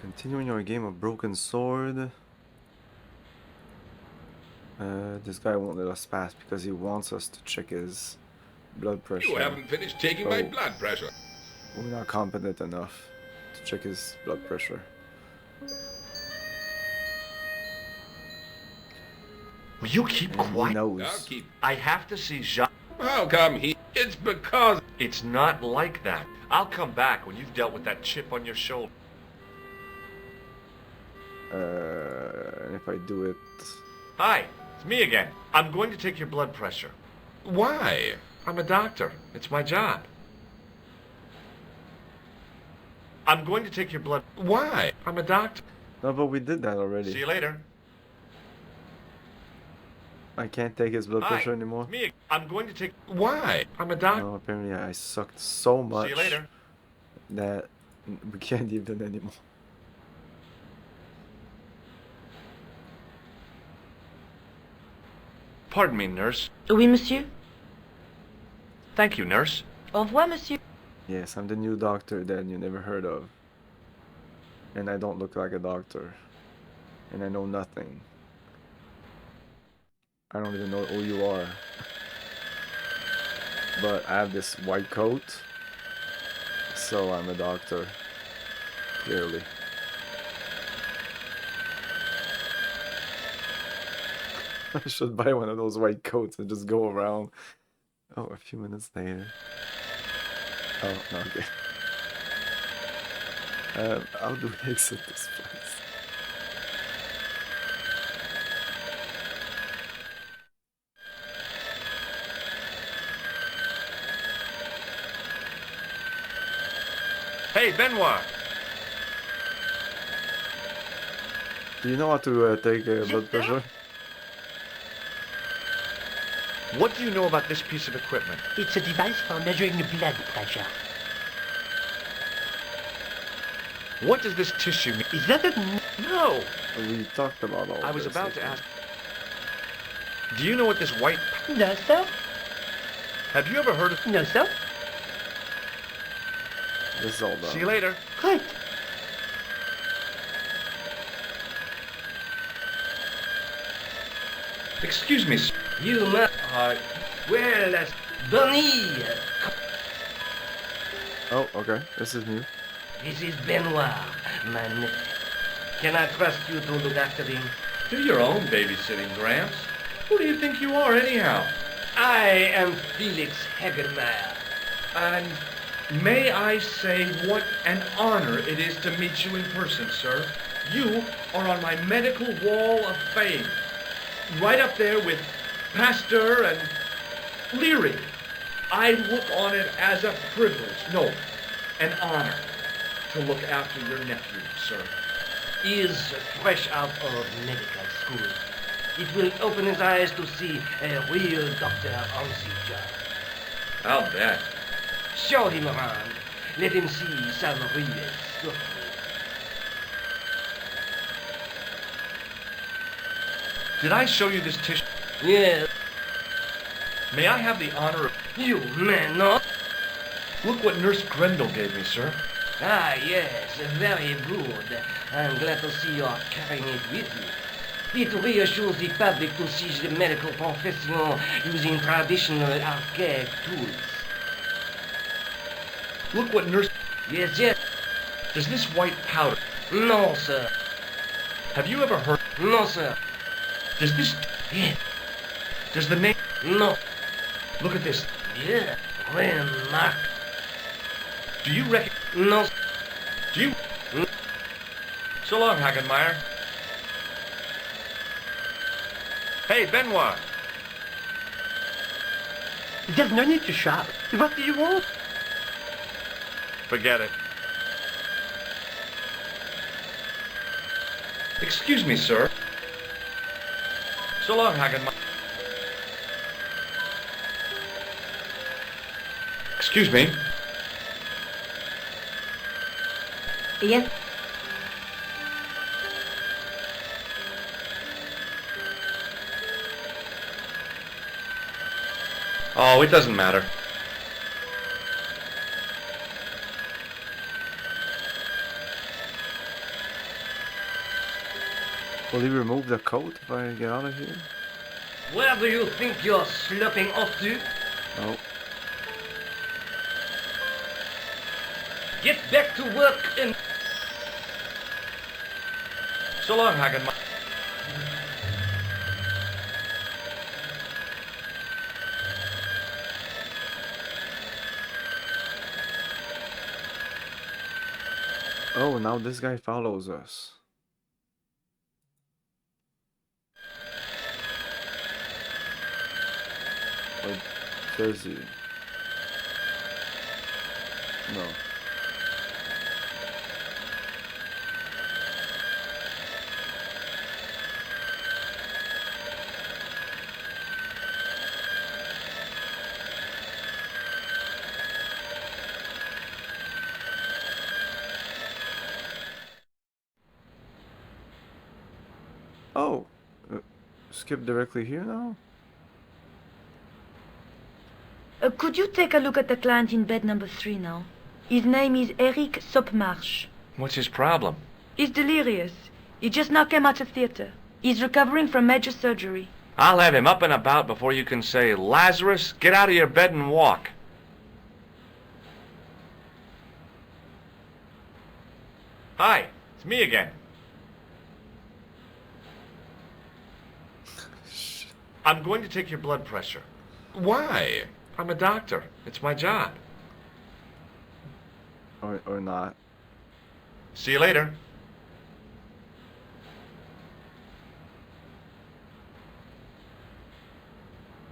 Continuing our game of Broken Sword. This guy won't let us pass because he wants us to check his blood pressure. You haven't finished taking my blood pressure. We're not competent enough to check his blood pressure. Will you keep quiet? He knows. I'll keep. I have to see Jean. How come he? It's because. It's not like that. I'll come back when you've dealt with that chip on your shoulder. And if I do it... Hi, it's me again. I'm going to take your blood pressure. Why? I'm a doctor. It's my job. I'm going to take your blood. Why? I'm a doctor. No, but we did that already. See you later. I can't take his blood Hi, pressure anymore. it's me again. I'm going to take. Why? I'm a doctor. No, apparently I sucked so much See you later. that we can't even anymore. Pardon me, nurse. Oui, monsieur. Thank you, nurse. Au revoir, monsieur. Yes, I'm the new doctor that you never heard of. And I don't look like a doctor. And I know nothing. I don't even know who you are. But I have this white coat. So I'm a doctor. Clearly. I should buy one of those white coats and just go around. Oh, a few minutes later. Oh, no, okay. How do we exit this place? Hey, Benoit. Do you know how to take blood pressure? What do you know about this piece of equipment? It's a device for measuring the blood pressure. What does this tissue mean? Is that a... No. We talked about all I was this, about to think. ask. Do you know what this white... No, sir. Have you ever heard of... No, sir. This is all done. See you later. Right. Excuse me, sir. You must... well, that's... Bonnie! Oh, okay. This is new. This is Benoit, man. Can I trust you to look after him? Do your own babysitting, Gramps. Who do you think you are, anyhow? I am Felix Hagenmeyer. And may I say what an honor it is to meet you in person, sir. You are on my medical wall of fame. Right up there with Pasteur and Leary. I look on it as a privilege, no, an honor, to look after your nephew, sir. He is fresh out of medical school. It will open his eyes to see a real doctor on the job. I'll bet. Show him around. Let him see some real suffering. Did I show you this tissue? Yes, May I have the honor of... you may not. Look what Nurse Grendel gave me, sir. Ah, yes, very good. I'm glad to see you are carrying it with you. It reassures the public to see the medical profession using traditional archaic tools. Look what Nurse... Yes, yes. Does this white powder... No, sir. Have you ever heard... No, sir. Does this... Yes. Does the name... No. Look at this. Yeah. Remark. Do you reckon... No. Do you... So long, Hagenmeyer. Hey, Benoit. There's no need to shout. What do you want? Forget it. Excuse me, sir. So long, Hagenmeyer. Excuse me. Yes. Oh, it doesn't matter. Will he remove the coat if I get out of here? Where do you think you're sloping off to? Oh. Get back to work and... So long, Hagen. Oh, now this guy follows us. What says he? No. Oh, skip directly here now? Could you take a look at the client in bed number 3 now? His name is Eric Sopmarsh. What's his problem? He's delirious. He just now came out of theater. He's recovering from major surgery. I'll have him up and about before you can say, Lazarus, get out of your bed and walk. Hi, it's me again. I'm going to take your blood pressure. Why? I'm a doctor. It's my job. Or not. See you later.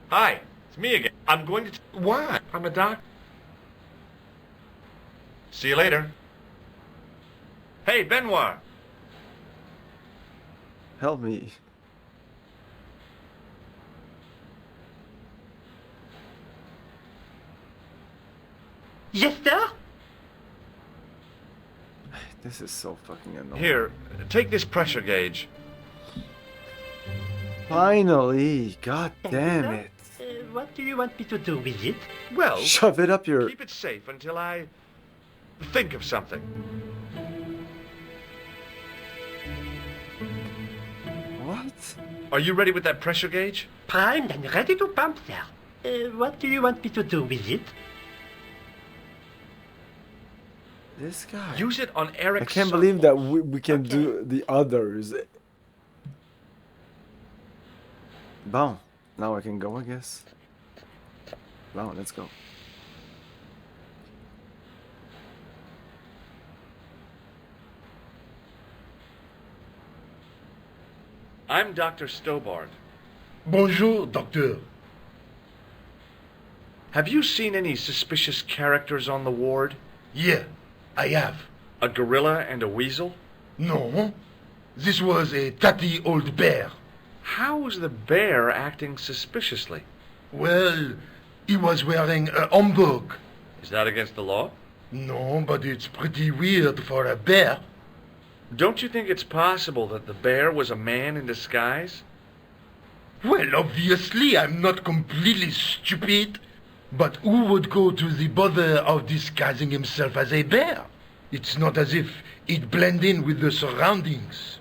Hi, it's me again. I'm going to... Why? I'm a doctor. See you later. Hey, Benoit. Help me. Jester? This is so fucking annoying. Here, take this pressure gauge. Finally! God damn it! What do you want me to do with it? Well, Shove it up your... keep it safe until I think of something. What? Are you ready with that pressure gauge? Primed and ready to pump, sir. What do you want me to do with it? This guy. Use it on Eric. I can't believe that we can do the others. Bon. Now I can go, I guess. Bon, let's go. I'm Dr. Stobart. Bonjour, docteur. Have you seen any suspicious characters on the ward? Yeah, I have. A gorilla and a weasel? No, this was a tatty old bear. How was the bear acting suspiciously? Well, he was wearing a homburg. Is that against the law? No, but it's pretty weird for a bear. Don't you think it's possible that the bear was a man in disguise? Well, obviously, I'm not completely stupid. But who would go to the bother of disguising himself as a bear? It's not as if he'd blend in with the surroundings.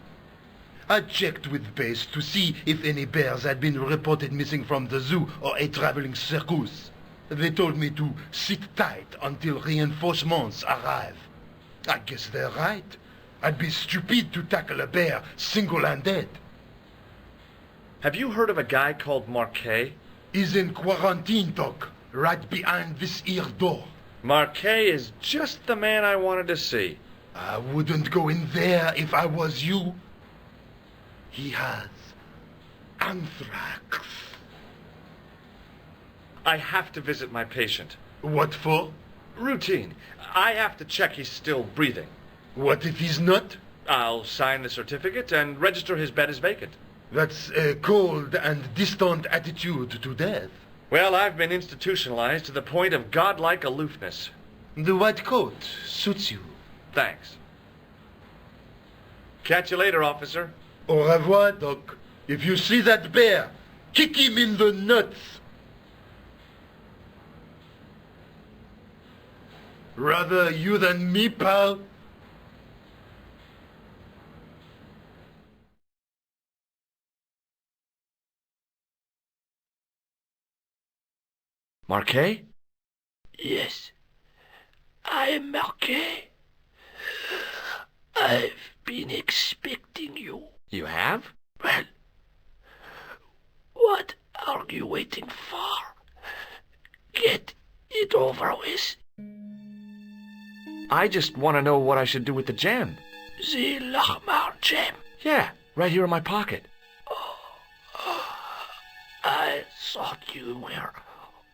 I checked with base to see if any bears had been reported missing from the zoo or a traveling circus. They told me to sit tight until reinforcements arrive. I guess they're right. I'd be stupid to tackle a bear single-handed. Have you heard of a guy called Marquet? He's in quarantine, Doc, right behind this here door. Marquet is just the man I wanted to see. I wouldn't go in there if I was you. He has anthrax. I have to visit my patient. What for? Routine. I have to check he's still breathing. What if he's not? I'll sign the certificate and register his bed as vacant. That's a cold and distant attitude to death. Well, I've been institutionalized to the point of godlike aloofness. The white coat suits you. Thanks. Catch you later, officer. Au revoir, Doc. If you see that bear, kick him in the nuts. Rather you than me, pal. Marquet? Yes, I am Marquet. I've been expecting you. You have? Well, what are you waiting for? Get it over with. I just want to know what I should do with the gem. The Lamar gem. Yeah, right here in my pocket. I thought you were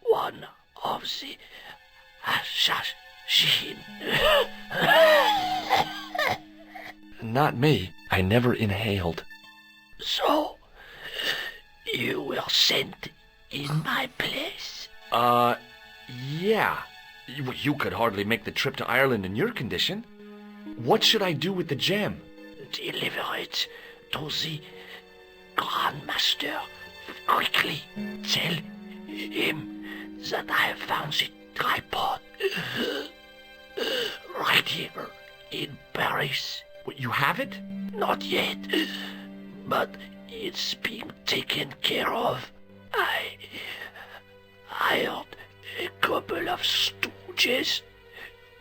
one of the assassin. Not me. I never inhaled. So, you were sent in my place. Yeah. You could hardly make the trip to Ireland in your condition. What should I do with the gem? Deliver it to the Grand Master quickly. Tell him that I have found the tripod right here in Paris. What, you have it? Not yet, but it's being taken care of. I hired a couple of stooges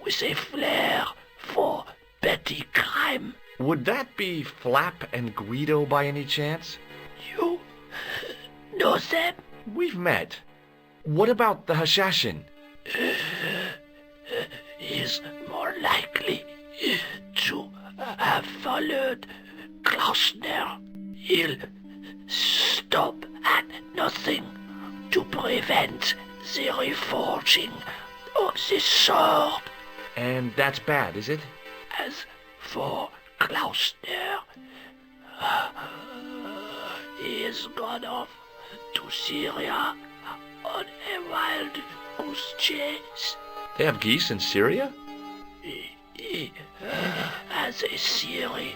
with a flair for petty crime. Would that be Flap and Guido by any chance? You know them? We've met. What about the Hashashin? Is more likely to have followed Klausner. He'll stop at nothing to prevent the reforging of the sword. And that's bad, is it? As for Klausner, he has gone off to Syria on a wild goose chase. They have geese in Syria? He has a theory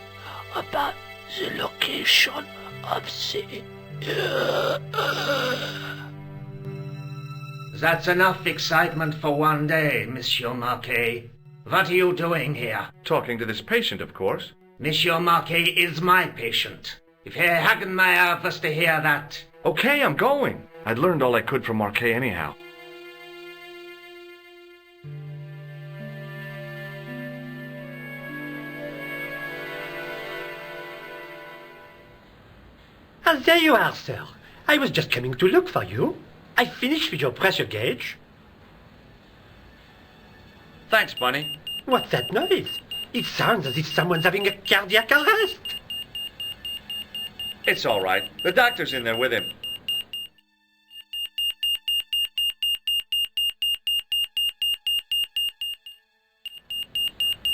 about the location of the... That's enough excitement for one day, Monsieur Marquet. What are you doing here? Talking to this patient, of course. Monsieur Marquet is my patient. If Herr Hagenmeyer was to hear that... Okay, I'm going. I'd learned all I could from Marquet anyhow. Ah, there you are, sir. I was just coming to look for you. I finished with your pressure gauge. Thanks, Bunny. What's that noise? It sounds as if someone's having a cardiac arrest. It's all right. The doctor's in there with him.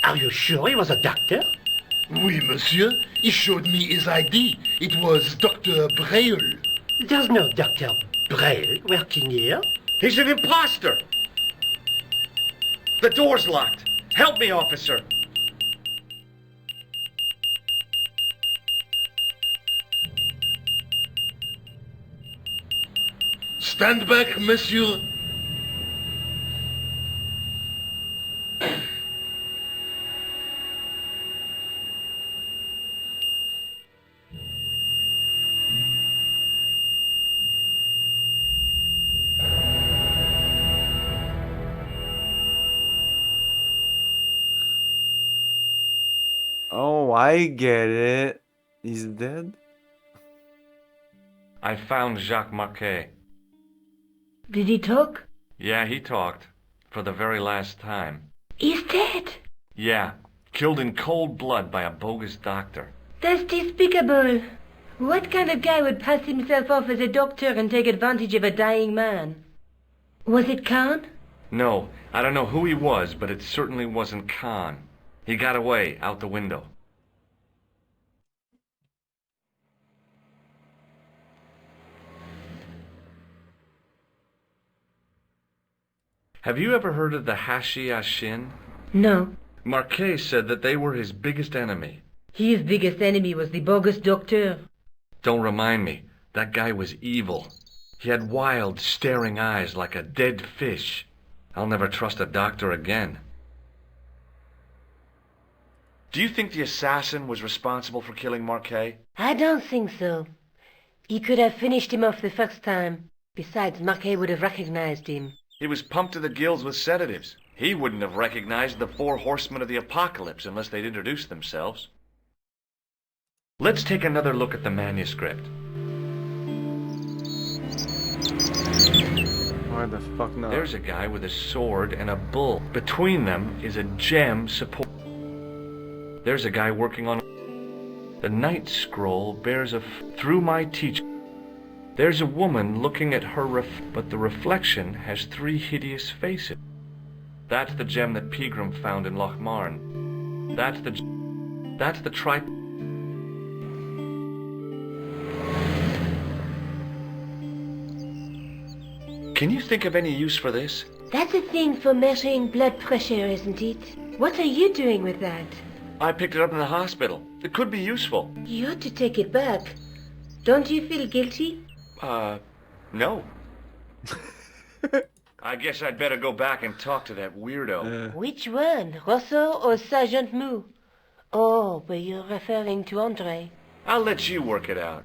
Are you sure he was a doctor? Oui, monsieur. He showed me his ID. It was Dr. Braille. There's no Dr. Braille working here. He's an imposter! The door's locked. Help me, officer. Stand back, monsieur. Oh, I get it. He's dead? I found Jacques Marquet. Did he talk? Yeah, he talked. For the very last time. He's dead. Yeah, killed in cold blood by a bogus doctor. That's despicable. What kind of guy would pass himself off as a doctor and take advantage of a dying man? Was it Khan? No, I don't know who he was, but it certainly wasn't Khan. He got away, out the window. Have you ever heard of the a.k.a? No. Marquet said that they were his biggest enemy. His biggest enemy was the bogus doctor. Don't remind me. That guy was evil. He had wild, staring eyes like a dead fish. I'll never trust a doctor again. Do you think the assassin was responsible for killing Marquet? I don't think so. He could have finished him off the first time. Besides, Marquet would have recognized him. He was pumped to the gills with sedatives. He wouldn't have recognized the 4 horsemen of the apocalypse unless they'd introduced themselves. Let's take another look at the manuscript. Why the fuck not? There's a guy with a sword and a bull. Between them is a gem support. There's a guy working on... The night scroll bears through my teaching. There's a woman looking at her but the reflection has 3 hideous faces. That's the gem that Pegram found in Loch Marne. That's the Can you think of any use for this? That's a thing for measuring blood pressure, isn't it? What are you doing with that? I picked it up in the hospital. It could be useful. You ought to take it back. Don't you feel guilty? No. I guess I'd better go back and talk to that weirdo. Which one, Rousseau or Sergeant Mou? Oh, but you're referring to Andre. I'll let you work it out.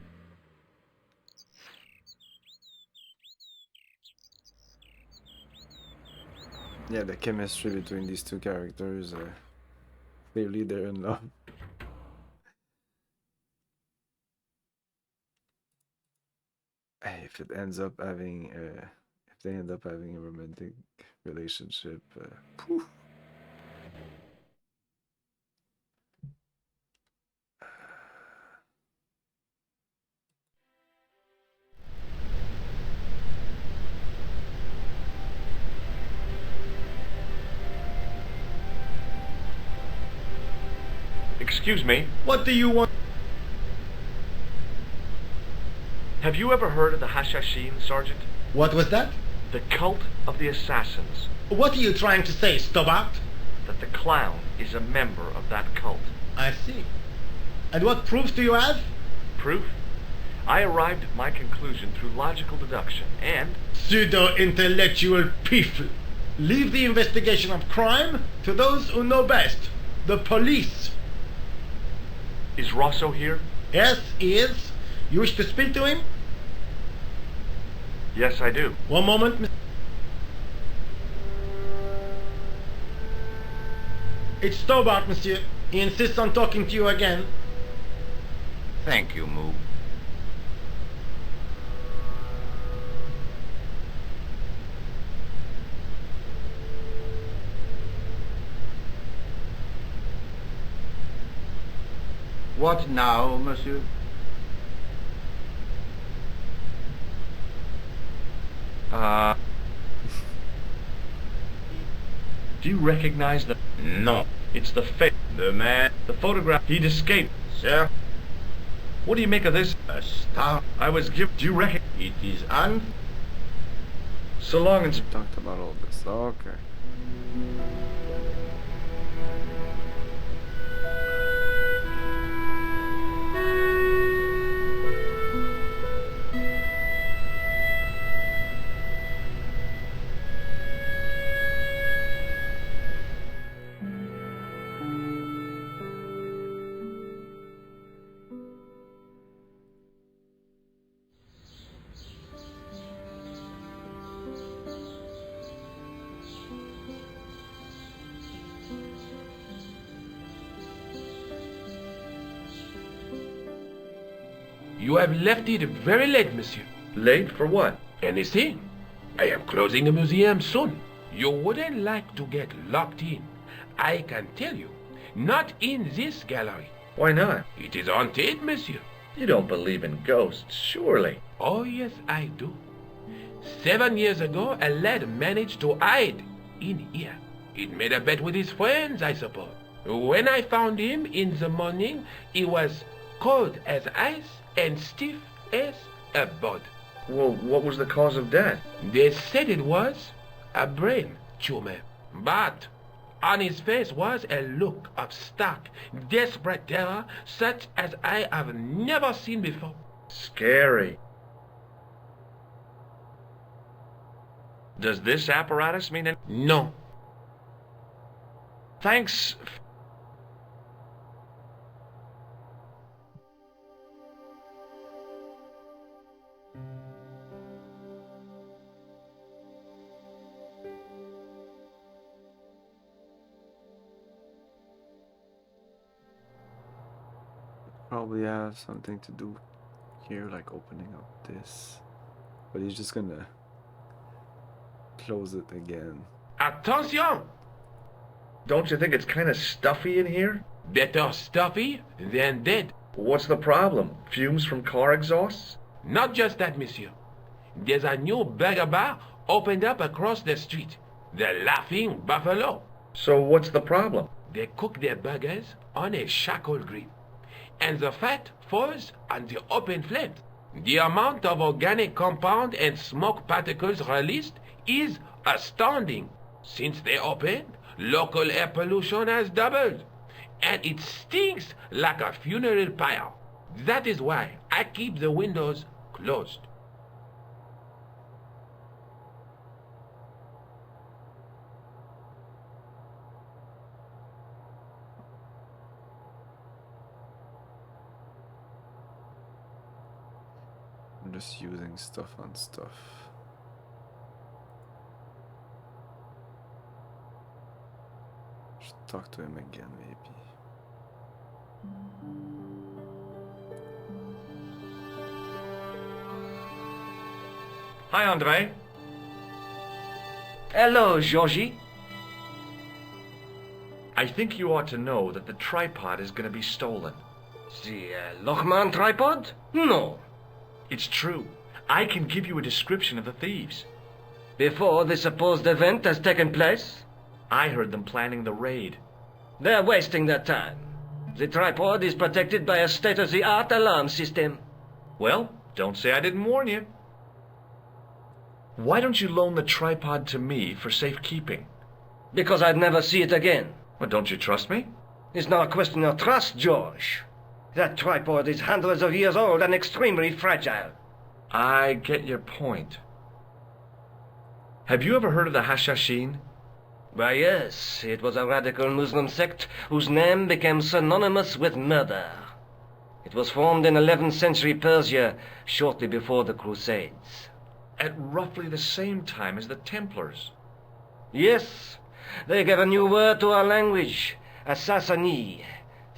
Yeah, the chemistry between these 2 characters, clearly they're in love. Hey, if it ends up having, if they end up having a romantic relationship, poof. Excuse me. What do you want? Have you ever heard of the Hashashin, Sergeant? What was that? The cult of the assassins. What are you trying to say, Stobart? That the clown is a member of that cult. I see. And what proofs do you have? Proof? I arrived at my conclusion through logical deduction and... Pseudo-intellectual people. Leave the investigation of crime to those who know best. The police. Is Rosso here? Yes, he is. You wish to speak to him? Yes, I do. One moment, Mr. It's Stobart, monsieur. He insists on talking to you again. Thank you, Moo. What now, monsieur? Do you recognize the... No. It's the The man... The photograph. He'd escaped. Sir, What do you make of this? a star. I was given... Do you reckon... It is un... So long and... Talked about all this. Okay. You have left it very late, monsieur. Late? For what? Anything? I am closing the museum soon. You wouldn't like to get locked in. I can tell you. Not in this gallery. Why not? It is haunted, monsieur. You don't believe in ghosts, surely. Oh, yes, I do. 7 years ago, a lad managed to hide in here. He'd made a bet with his friends, I suppose. When I found him in the morning, he was cold as ice and stiff as a board. Well, what was the cause of death? They said it was a brain tumor. But on his face was a look of stark, desperate terror such as I have never seen before. Scary. Does this apparatus mean anything? No. Thanks. probably have something to do here, like opening up this. But he's just gonna close it again. Attention! Don't you think it's kind of stuffy in here? Better stuffy than dead. What's the problem? Fumes from car exhausts? Not just that, monsieur. There's a new burger bar opened up across the street. The Laughing Buffalo. So what's the problem? They cook their burgers on a charcoal grill, and the fat falls on the open flames. The amount of organic compound and smoke particles released is astounding. Since they opened, local air pollution has doubled, and it stinks like a funeral pyre. That is why I keep the windows closed. I'm just using stuff on stuff. Should talk to him again, maybe. Hi, Andre. Hello, Georgie. I think you ought to know that the tripod is going to be stolen. The Lochman tripod? No. It's true. I can give you a description of the thieves. Before the supposed event has taken place? I heard them planning the raid. They're wasting their time. The tripod is protected by a state-of-the-art alarm system. Well, don't say I didn't warn you. Why don't you loan the tripod to me for safekeeping? Because I'd never see it again. Well, don't you trust me? It's not a question of trust, George. That tripod is hundreds of years old and extremely fragile. I get your point. Have you ever heard of the Hashashin? Why, yes, it was a radical Muslim sect whose name became synonymous with murder. It was formed in 11th century Persia, shortly before the Crusades. At roughly the same time as the Templars. Yes, they gave a new word to our language, Assassini,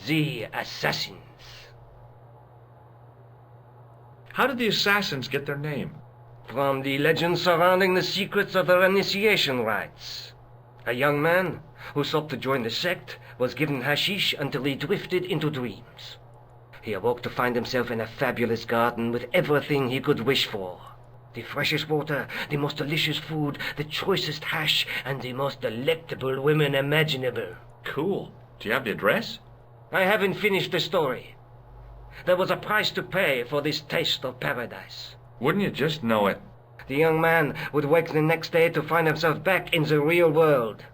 the assassins. How did the assassins get their name? From the legend surrounding the secrets of their initiation rites. A young man who sought to join the sect was given hashish until he drifted into dreams. He awoke to find himself in a fabulous garden with everything he could wish for. The freshest water, the most delicious food, the choicest hash, and the most delectable women imaginable. Cool. Do you have the address? I haven't finished the story. There was a price to pay for this taste of paradise. Wouldn't you just know it? The young man would wake the next day to find himself back in the real world.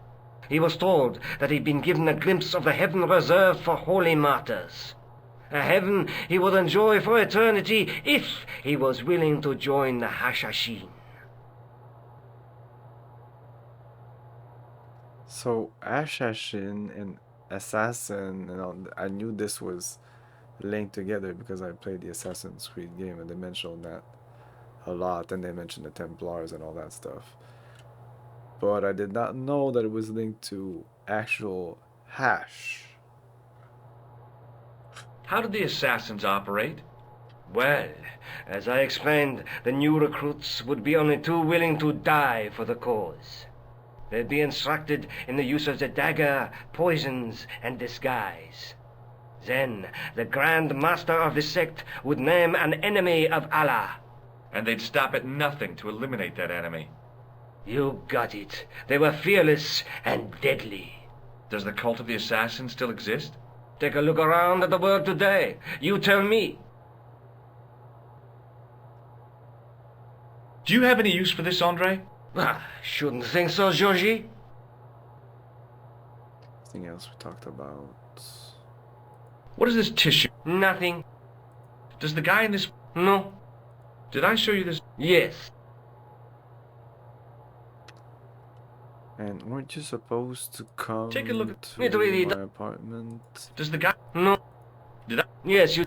He was told that he'd been given a glimpse of the heaven reserved for holy martyrs. A heaven he would enjoy for eternity if he was willing to join the Hashashin. So Ashashin and Assassin and all, I knew this was linked together because I played the Assassin's Creed game and they mentioned that a lot, and they mentioned the Templars and all that stuff. But I did not know that it was linked to actual hash. How did the assassins operate? Well, as I explained, the new recruits would be only too willing to die for the cause. They'd be instructed in the use of the dagger, poisons, and disguise. Then, the Grand Master of the sect would name an enemy of Allah. And they'd stop at nothing to eliminate that enemy. You got it. They were fearless and deadly. Does the cult of the assassins still exist? Take a look around at the world today. You tell me. Do you have any use for this, Andre? Shouldn't think so, Georgie. Anything else we talked about? What is this tissue? Nothing. Does the guy in this... No. Did I show you this? Yes. And weren't you supposed to come Take a look at to it. Really my apartment? Does the guy... No. Did I... Yes, you...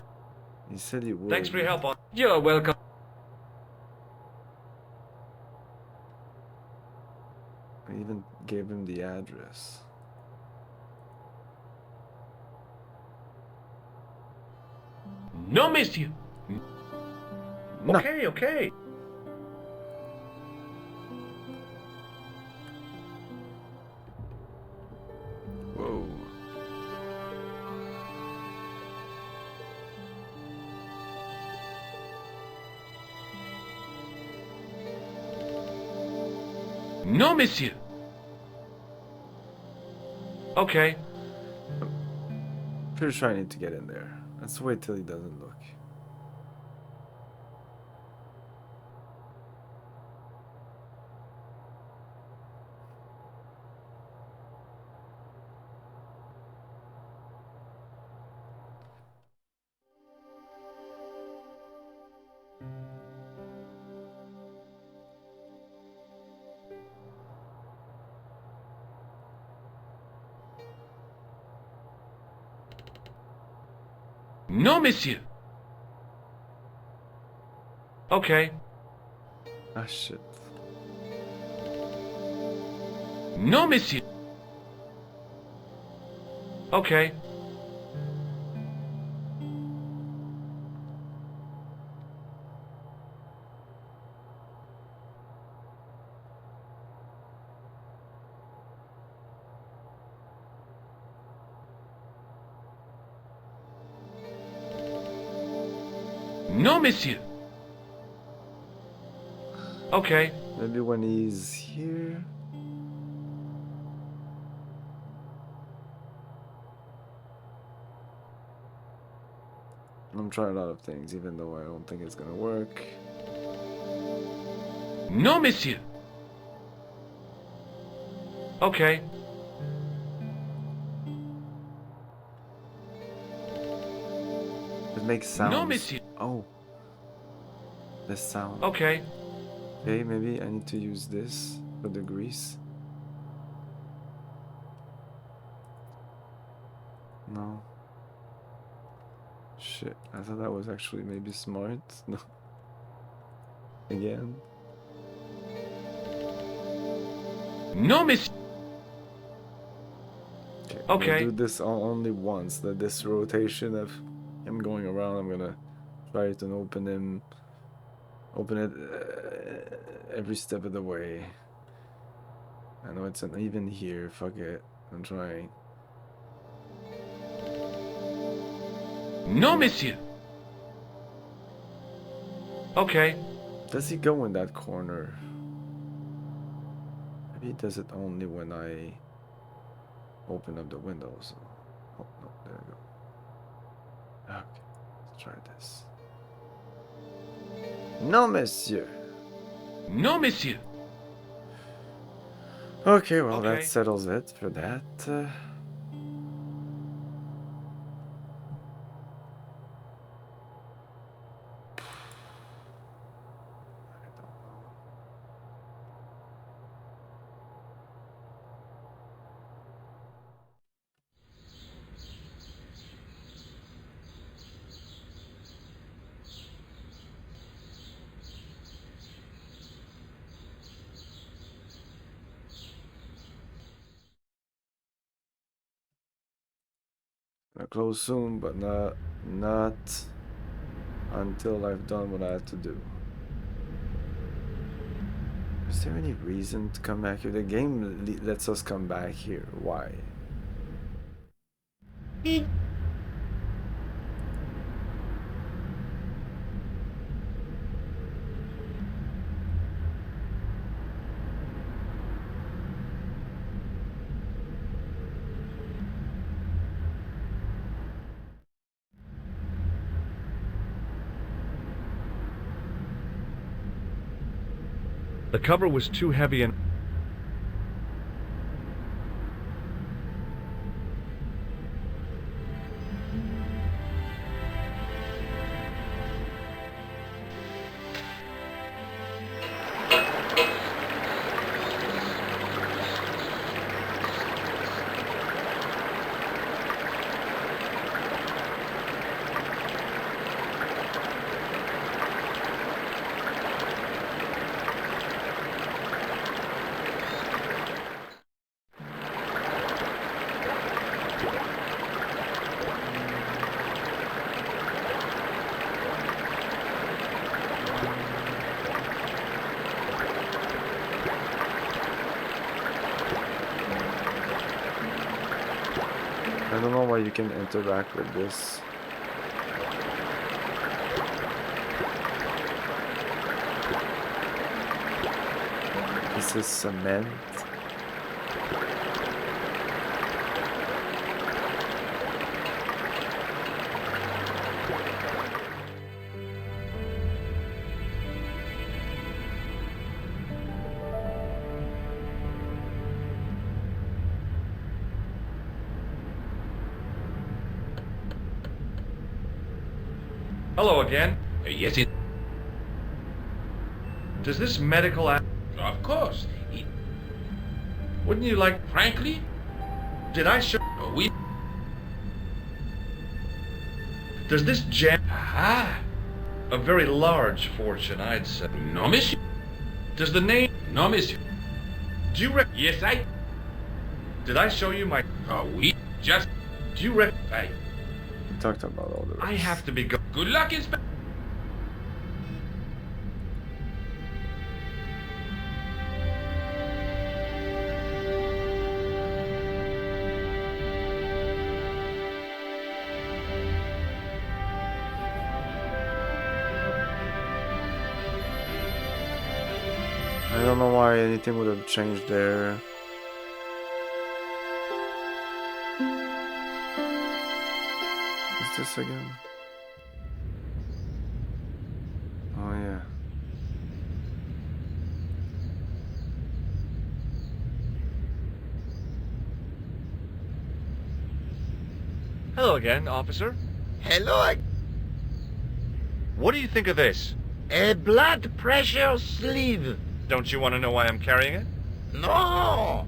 He said he would. Thanks for your help, on. You're welcome. I even gave him the address. No, monsieur. No. Okay, okay. Whoa. No, monsieur. Okay. Pretty sure I need to get in there. Let's wait till he doesn't look. No, monsieur. Okay. Ah, shit. No, monsieur. Okay. No, monsieur. Okay. Maybe when he's here. I'm trying a lot of things, even though I don't think it's gonna work. No, monsieur. Okay. It makes sounds. No, monsieur. Oh. This sound. Okay. Okay, maybe I need to use this for the grease. No. Shit, I thought that was actually maybe smart. No. Again. No, monsieur. Okay. I'm gonna Okay. do this only once. This rotation of him going around. I'm gonna try to open it every step of the way. I know it's uneven here. Fuck it. I'm trying. No, monsieur. Okay. Does he go in that corner? Maybe he does it only when I open up the window. So, oh no, there we go. Okay, let's try this. No, monsieur. No, monsieur. Okay, well Okay. that settles it for that. I'll close soon, but not until I've done what I have to do. Is there any reason to come back here? The game lets us come back here. Why? The cover was too heavy and you can interact with this. This is cement. Hello again. Yes, it... Does this medical Of course. Wouldn't you like... Frankly, Did I show... we... Does this gem... Ah, A very large fortune, I'd say. no, monsieur. Does the name... No, monsieur. Do you rec... Yes, I... Did I show you my... we... Just... Do you rec... We talked about all the rest. I have to be go... Good luck, Inspector. I don't know why anything would have changed there. What's this again? Oh yeah. Hello again, officer. Hello, What do you think of this? a blood pressure sleeve. Don't you want to know why I'm carrying it? No,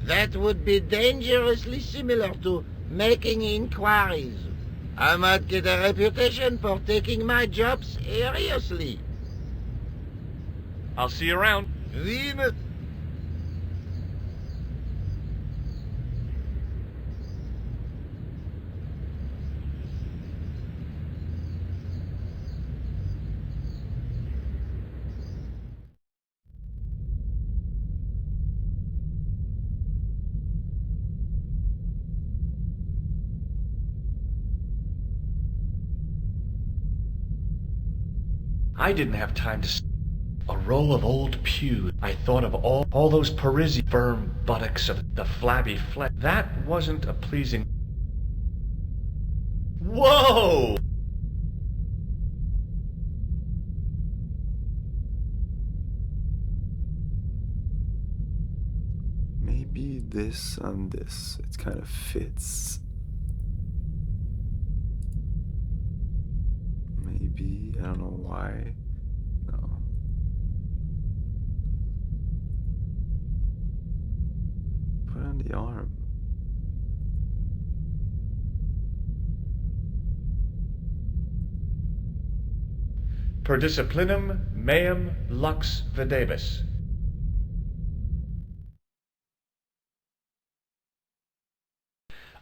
that would be dangerously similar to making inquiries. I might get a reputation for taking my job seriously. I'll see you around. Oui, monsieur. I didn't have time to... A roll of old pew. I thought of all those Parisian firm buttocks of the flabby flesh. That wasn't a pleasing... Whoa! Maybe this and this. It kind of fits. Maybe. I don't know why. No. Put on the arm. Per disciplinum meum lux videbis.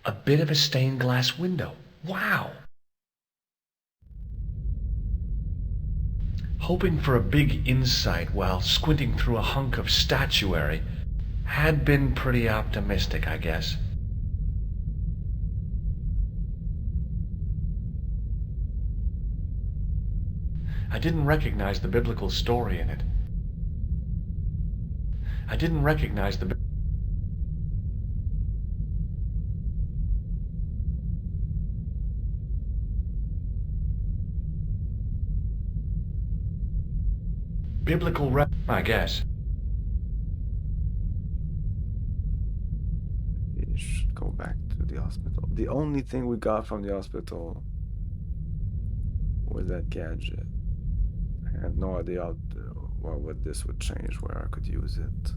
A bit of a stained glass window. Wow! Hoping for a big insight while squinting through a hunk of statuary had been pretty optimistic, I guess. I didn't recognize the biblical story in it. I didn't recognize the... biblical I guess. We should go back to the hospital. The only thing we got from the hospital was that gadget. I have no idea how what this would change, where I could use it.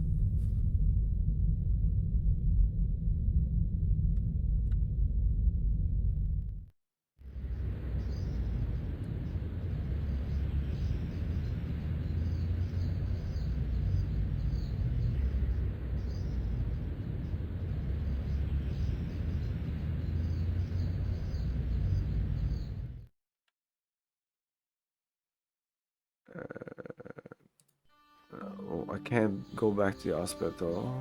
Oh, I can't go back to the hospital.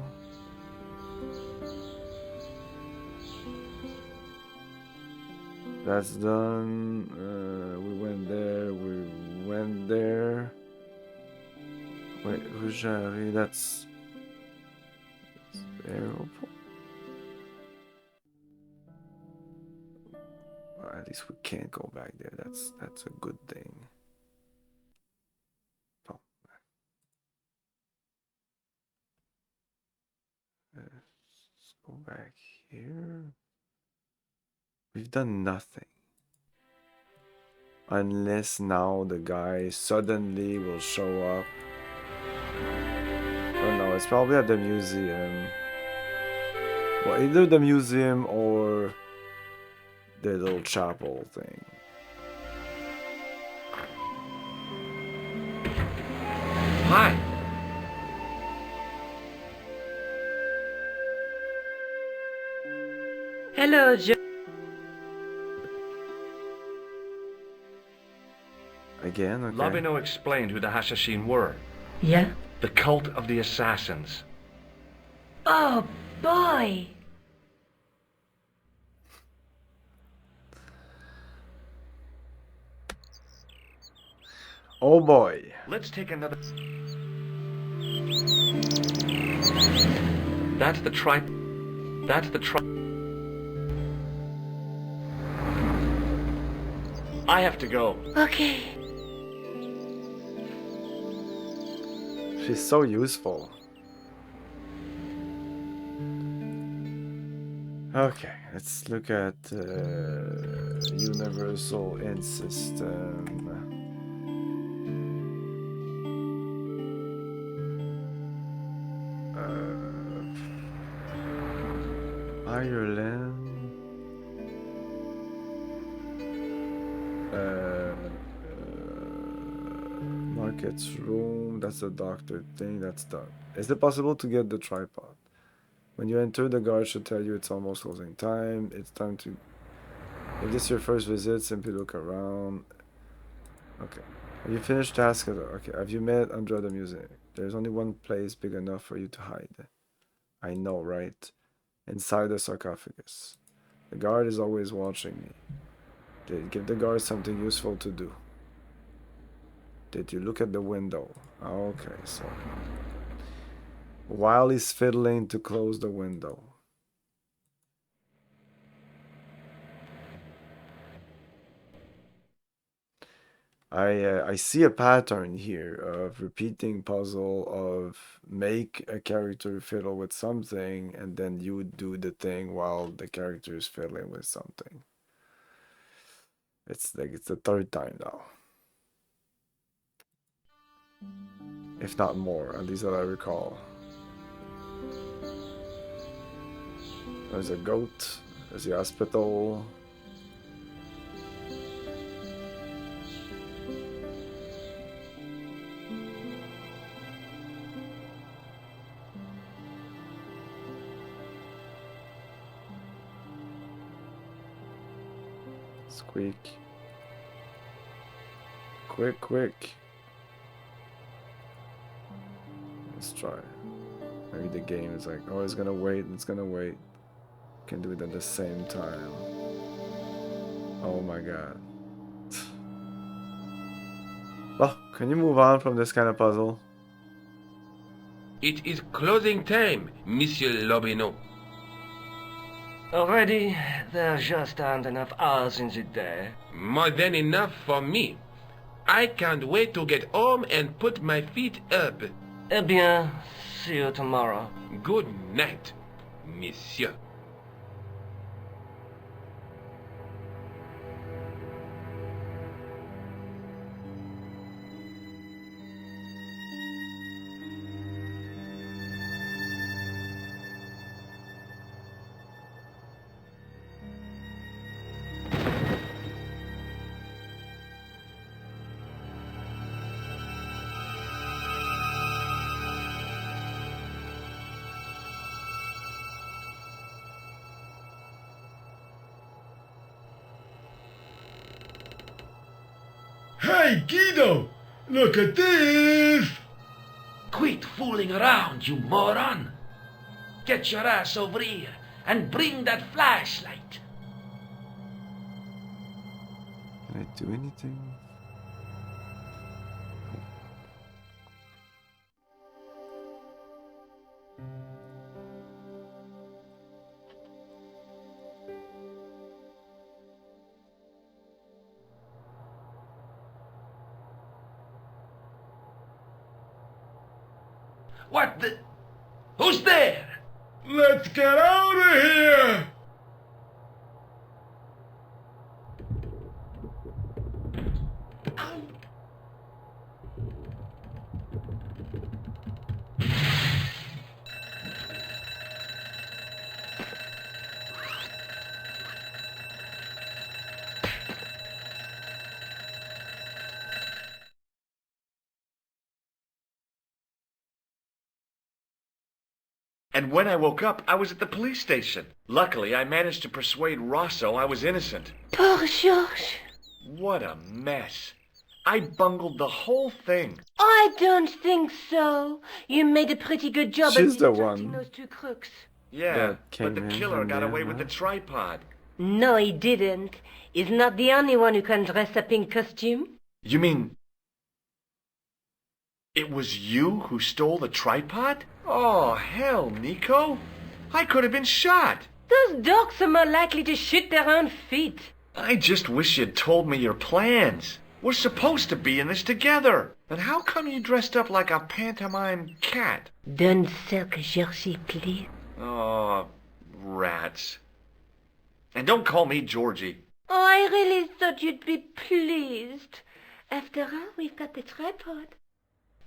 That's done. We went there. We went there. Wait, Rujari, that's airport. Well, at least we can't go back there. That's a good thing. Oh. Let's go back here. We've done nothing. Unless now the guy suddenly will show up. Oh no, it's probably at the museum. Well, either the museum or the little chapel thing. Hi. Hello, Joe. Again, okay. Labino explained who the Hashashin were. Yeah? The cult of the assassins. Oh, boy. Oh boy. Let's take another... That's the tripe... That's the tripe... I have to go. Okay. She's so useful. Okay, let's look at Universal End System. Ireland. Markets room. That's the doctor thing. That's done. Is it possible to get the tripod? When you enter, the guard should tell you it's almost closing time. It's time to... If this is your first visit, simply look around. Okay. Have you finished task? Okay. Have you met under the museum? There's only one place big enough for you to hide. I know, right? Inside the sarcophagus. The guard is always watching me. Give the guard something useful to do. Did you look at the window? Okay, so... While he's fiddling to close the window. I see a pattern here of repeating puzzle of make a character fiddle with something and then you do the thing while the character is fiddling with something. It's like it's the third time now. If not more, at least that I recall. There's a goat, there's the hospital. Squeak. Quick, quick. Let's try. Maybe the game is like, oh, it's gonna wait, it's gonna wait. Can do it at the same time. Oh my god. Well, can you move on from this kind of puzzle? It is closing time, Monsieur Lobino. Already, there just aren't enough hours in the day. More than enough for me. I can't wait to get home and put my feet up. Eh bien, see you tomorrow. Good night, Monsieur. Hey, Guido! Look at this! Quit fooling around, you moron! Get your ass over here and bring that flashlight. Can I do anything? What the? Who's there? Let's get out of here! And when I woke up, I was at the police station. Luckily, I managed to persuade Rosso I was innocent. Poor Georges. What a mess. I bungled the whole thing. I don't think so. You made a pretty good job She's of the distracting one those two crooks. Yeah, that but the came in killer from got there, away with the right? tripod. No, he didn't. He's not the only one who can dress up in costume. You mean... it was you who stole the tripod? Oh, hell, Nico. I could have been shot. Those dogs are more likely to shoot their own feet. I just wish you'd told me your plans. We're supposed to be in this together. And how come you dressed up like a pantomime cat? Don't sulk, Georgie, please. Oh, rats. And don't call me Georgie. Oh, I really thought you'd be pleased. After all, we've got the tripod.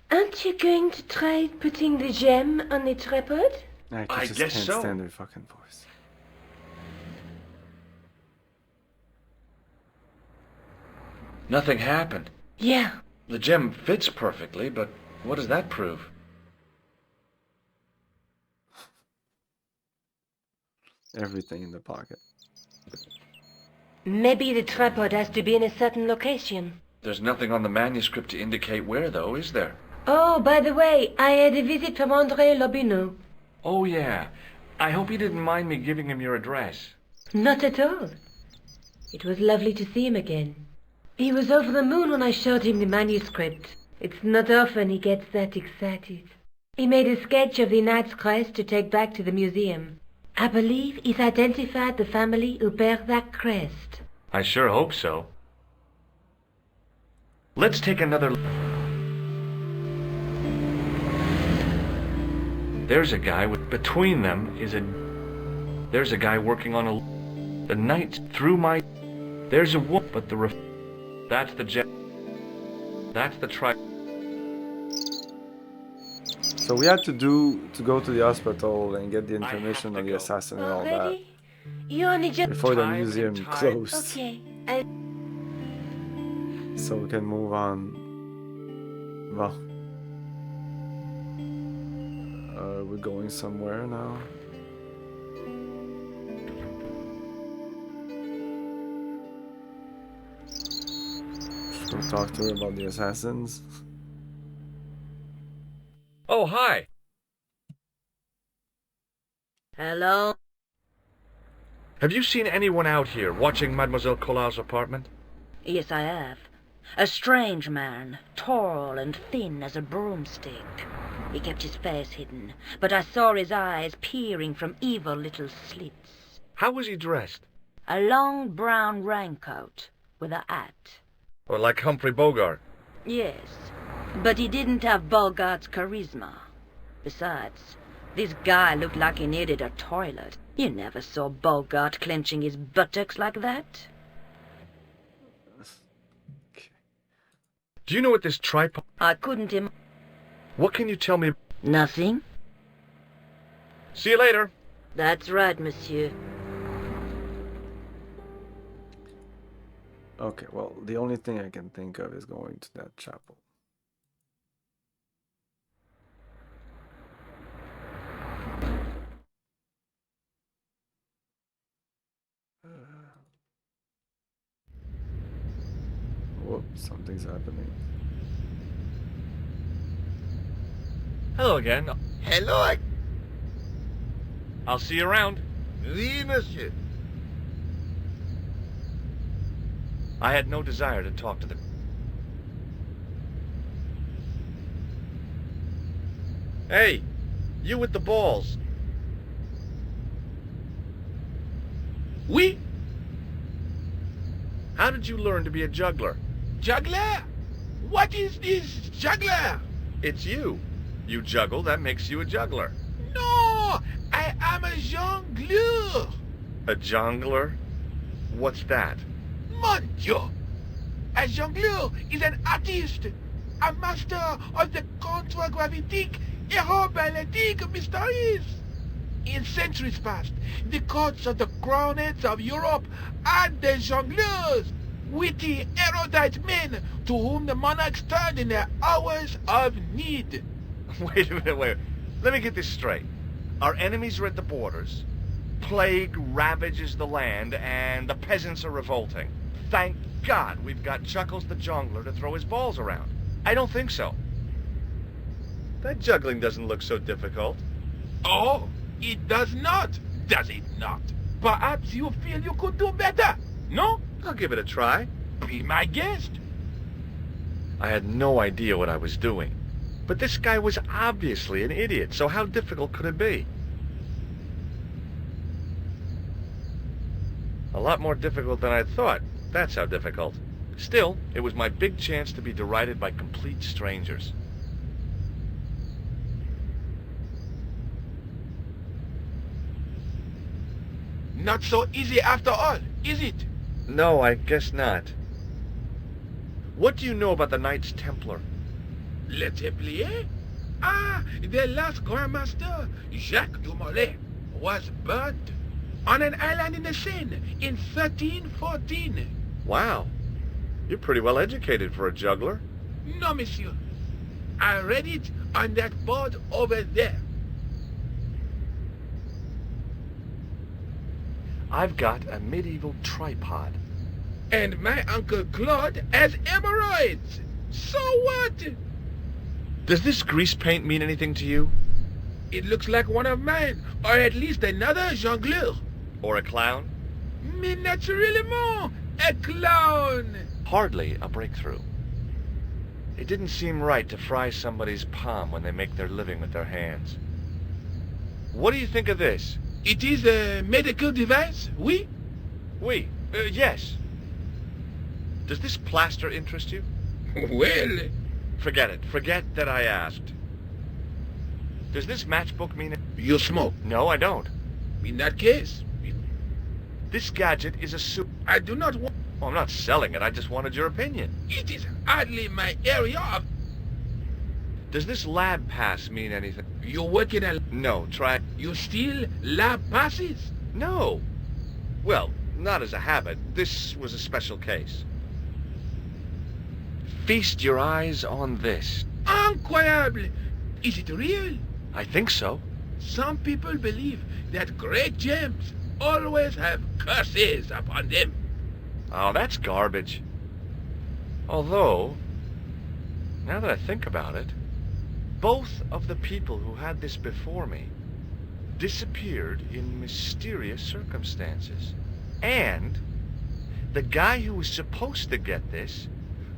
Aren't you going to try putting the gem on the tripod? I just guess can't so. stand her fucking voice. Nothing happened. Yeah. The gem fits perfectly, but what does that prove? Everything in the pocket. Maybe the tripod has to be in a certain location. There's nothing on the manuscript to indicate where, though, is there? Oh, by the way, I had a visit from André Lobineau. Oh, yeah. I hope you didn't mind me giving him your address. Not at all. It was lovely to see him again. He was over the moon when I showed him the manuscript. It's not often he gets that excited. He made a sketch of the Knight's crest to take back to the museum. I believe he's identified the family who bear that crest. I sure hope so. Let's take another... There's a guy with... Between them is a... There's a guy working on a... The night through my... There's a woman, but the... That's the jet... That's the tri... So we had to go to the hospital and get the information on the assassin and all that Already? You only just... before the Time museum and time. closed. Okay. So we can move on. Well, we're going somewhere now. Just go talk to her about the assassins. Oh, hi. Hello? Have you seen anyone out here watching Mademoiselle Collard's apartment? Yes, I have. A strange man, tall and thin as a broomstick. He kept his face hidden, but I saw his eyes peering from evil little slits. How was he dressed? A long brown raincoat with a hat. Or like Humphrey Bogart? Yes, but he didn't have Bogart's charisma. Besides, this guy looked like he needed a toilet. You never saw Bogart clenching his buttocks like that. Do you know what this tripod... I couldn't What can you tell me... Nothing? See you later. That's right, monsieur. Okay, well, the only thing I can think of is going to that chapel. Whoops, something's happening. Hello again. Hello, I'll see you around. Oui, monsieur. I had no desire to talk to the... Hey, you with the balls. Oui? How did you learn to be a juggler? Juggler? What is this juggler? It's you. You juggle, that makes you a juggler. No, I am a jongleur. A jongler? What's that? Mon Dieu! A jongleur is an artist, a master of the contragravitic aeroballetic mysteries. In centuries past, the courts of the crownheads of Europe had the jongleurs, witty, erudite men to whom the monarchs turned in their hours of need. Wait a minute, wait. Let me get this straight. Our enemies are at the borders, plague ravages the land, and the peasants are revolting. Thank God we've got Chuckles the Jongler to throw his balls around. I don't think so. That juggling doesn't look so difficult. Oh, it does not, does it not? Perhaps you feel you could do better, no? I'll give it a try. Be my guest. I had no idea what I was doing. But this guy was obviously an idiot, so how difficult could it be? A lot more difficult than I thought. That's how difficult. Still, it was my big chance to be derided by complete strangers. Not so easy after all, is it? No, I guess not. What do you know about the Knights Templar? Le Templier? Ah, the last Grand Master, Jacques Dumoulin, was burnt on an island in the Seine in 1314. Wow. You're pretty well educated for a juggler. No, monsieur. I read it on that board over there. I've got a medieval tripod. And my Uncle Claude has hemorrhoids. So what? Does this grease paint mean anything to you? It looks like one of mine, or at least another jongleur. Or a clown? Mais naturellement, a clown. Hardly a breakthrough. It didn't seem right to fry somebody's palm when they make their living with their hands. What do you think of this? It is a medical device, oui? Oui, yes. Does this plaster interest you? Well... Forget it. Forget that I asked. Does this matchbook mean it? You smoke? No, I don't. In that case... This gadget is a suit. I do not want... Well, I'm not selling it. I just wanted your opinion. It is hardly my area of... Does this lab pass mean anything? You work in a... No, try... You steal lab passes? No. Well, not as a habit. This was a special case. Feast your eyes on this. Incroyable! Is it real? I think so. Some people believe that great gems always have curses upon them. Oh, that's garbage. Although, now that I think about it, both of the people who had this before me disappeared in mysterious circumstances. And the guy who was supposed to get this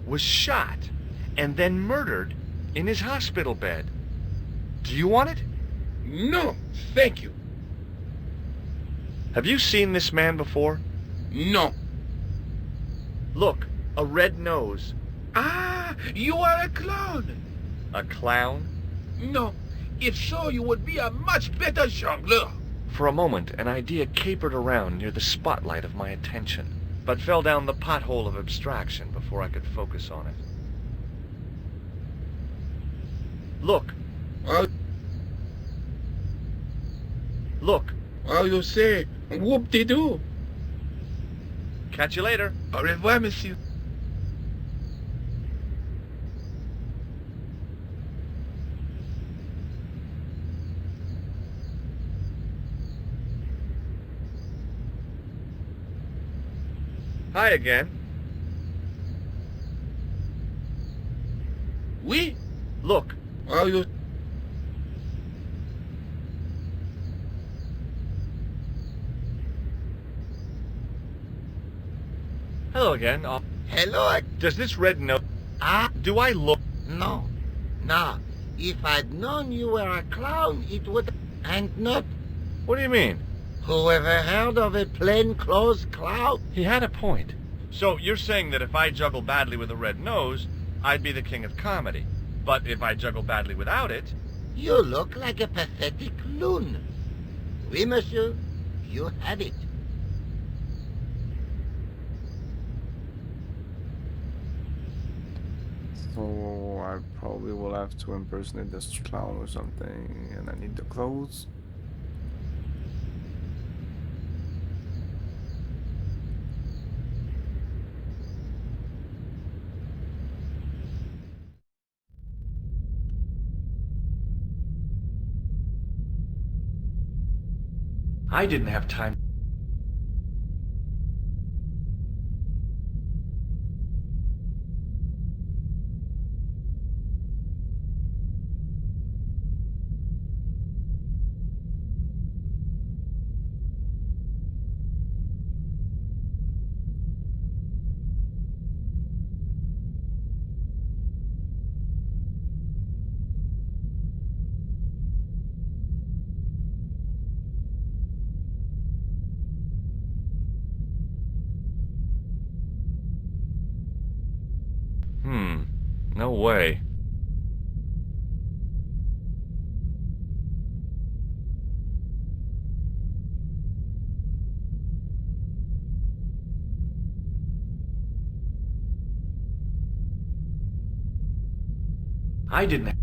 was shot and then murdered in his hospital bed. Do you want it? No, thank you. Have you seen this man before? No. Look, a red nose. Ah, you are a clown. A clown? No. If so, you would be a much better jongleur. For a moment, an idea capered around near the spotlight of my attention, but fell down the pothole of abstraction before I could focus on it. Look. Look. Well, you say, whoop-de-doo. Catch you later. Au revoir, monsieur. Hi again. Oui? Look. Well, you... Hello again. Hello. Does this red nose... Ah, Do I look... no. No. If I'd known you were a clown, it would... And not... What do you mean? Who ever heard of a plainclothes clown? He had a point. So you're saying that if I juggle badly with a red nose, I'd be the king of comedy. But if I juggle badly without it... You look like a pathetic loon. Oui, monsieur. You have it. So I probably will have to impersonate this clown or something, and I need the clothes. I didn't have time. No way. I didn't...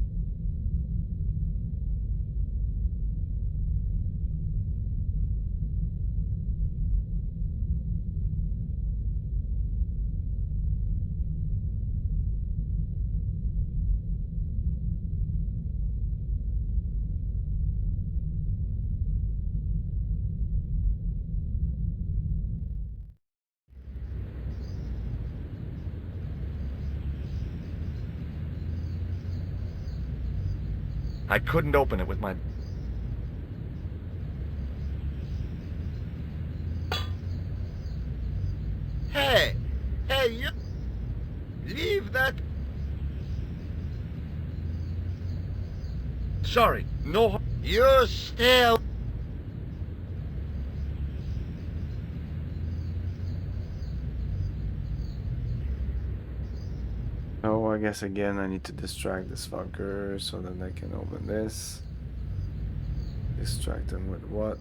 I couldn't open it with my... Hey! Hey, you... Leave that... Sorry, no... You stay... Oh, I guess again I need to distract this fucker so that I can open this. Distract him with what?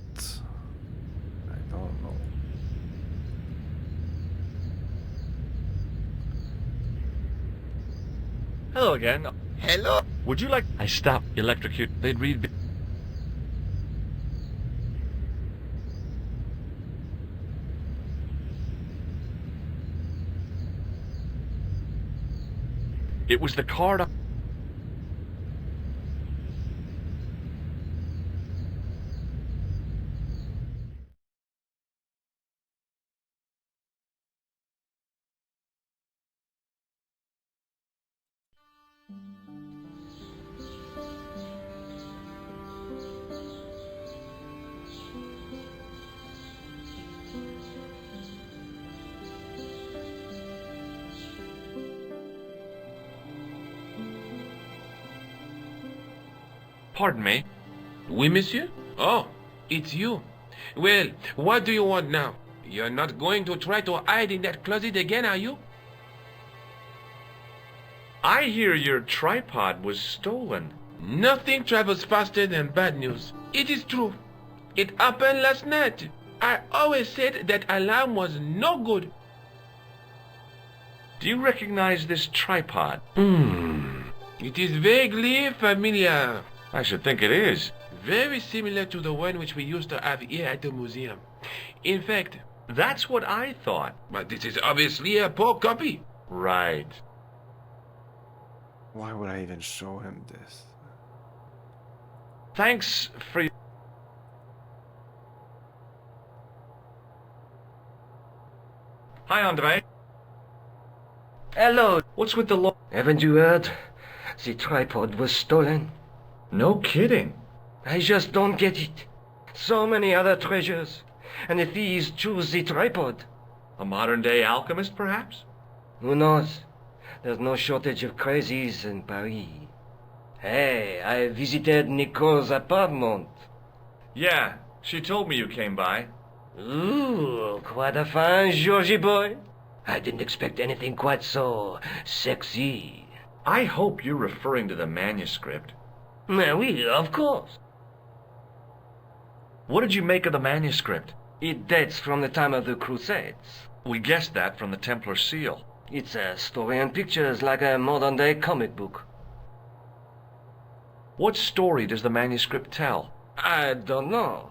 I don't know. Hello again. Hello? Would you like... I stopped. Electrocute. They'd read... It was the card... Pardon me. Oui, monsieur? Oh, it's you. Well, what do you want now? You're not going to try to hide in that closet again, are you? I hear your tripod was stolen. Nothing travels faster than bad news. It is true. It happened last night. I always said that alarm was no good. Do you recognize this tripod? It is vaguely familiar. I should think it is. Very similar to the one which we used to have here at the museum. In fact, That's what I thought. but this is obviously a poor copy. Right. Why would I even show him this? Thanks for... Hi, Andre. Hello. What's with the lo... Haven't you heard? The tripod was stolen. No kidding. I just don't get it. So many other treasures, and the thieves choose the tripod. A modern-day alchemist, perhaps? Who knows? There's no shortage of crazies in Paris. Hey, I visited Nicole's apartment. Yeah, she told me you came by. Ooh, quite a fine Georgie boy. I didn't expect anything quite so sexy. I hope you're referring to the manuscript. Oui, of course. What did you make of the manuscript? It dates from the time of the Crusades. We guessed that from the Templar seal. It's a story and pictures like a modern-day comic book. What story does the manuscript tell? I don't know.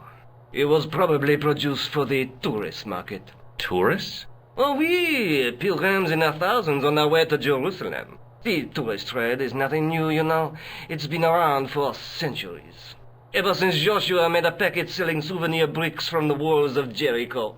It was probably produced for the tourist market. Tourists? Oh, oui, pilgrims in their thousands on their way to Jerusalem. The tourist trade is nothing new, you know. It's been around for centuries. Ever since Joshua made a packet selling souvenir bricks from the walls of Jericho.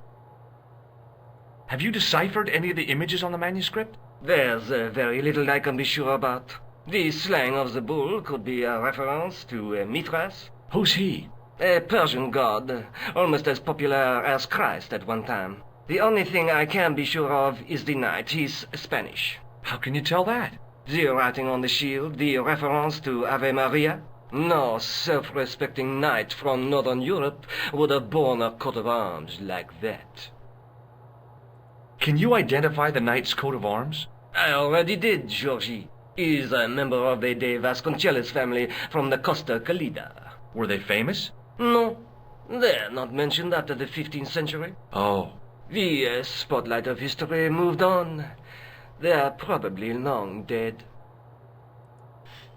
Have you deciphered any of the images on the manuscript? There's very little I can be sure about. The slang of the bull could be a reference to Mithras. Who's he? A Persian god, almost as popular as Christ at one time. The only thing I can be sure of is the knight. He's Spanish. How can you tell that? The writing on the shield, the reference to Ave Maria. No self-respecting knight from Northern Europe would have borne a coat of arms like that. Can you identify the knight's coat of arms? I already did, Georgie. He's a member of the De Vasconcelos family from the Costa Calida. Were they famous? No, they're not mentioned after the 15th century. Oh. The spotlight of history moved on. They're probably long dead.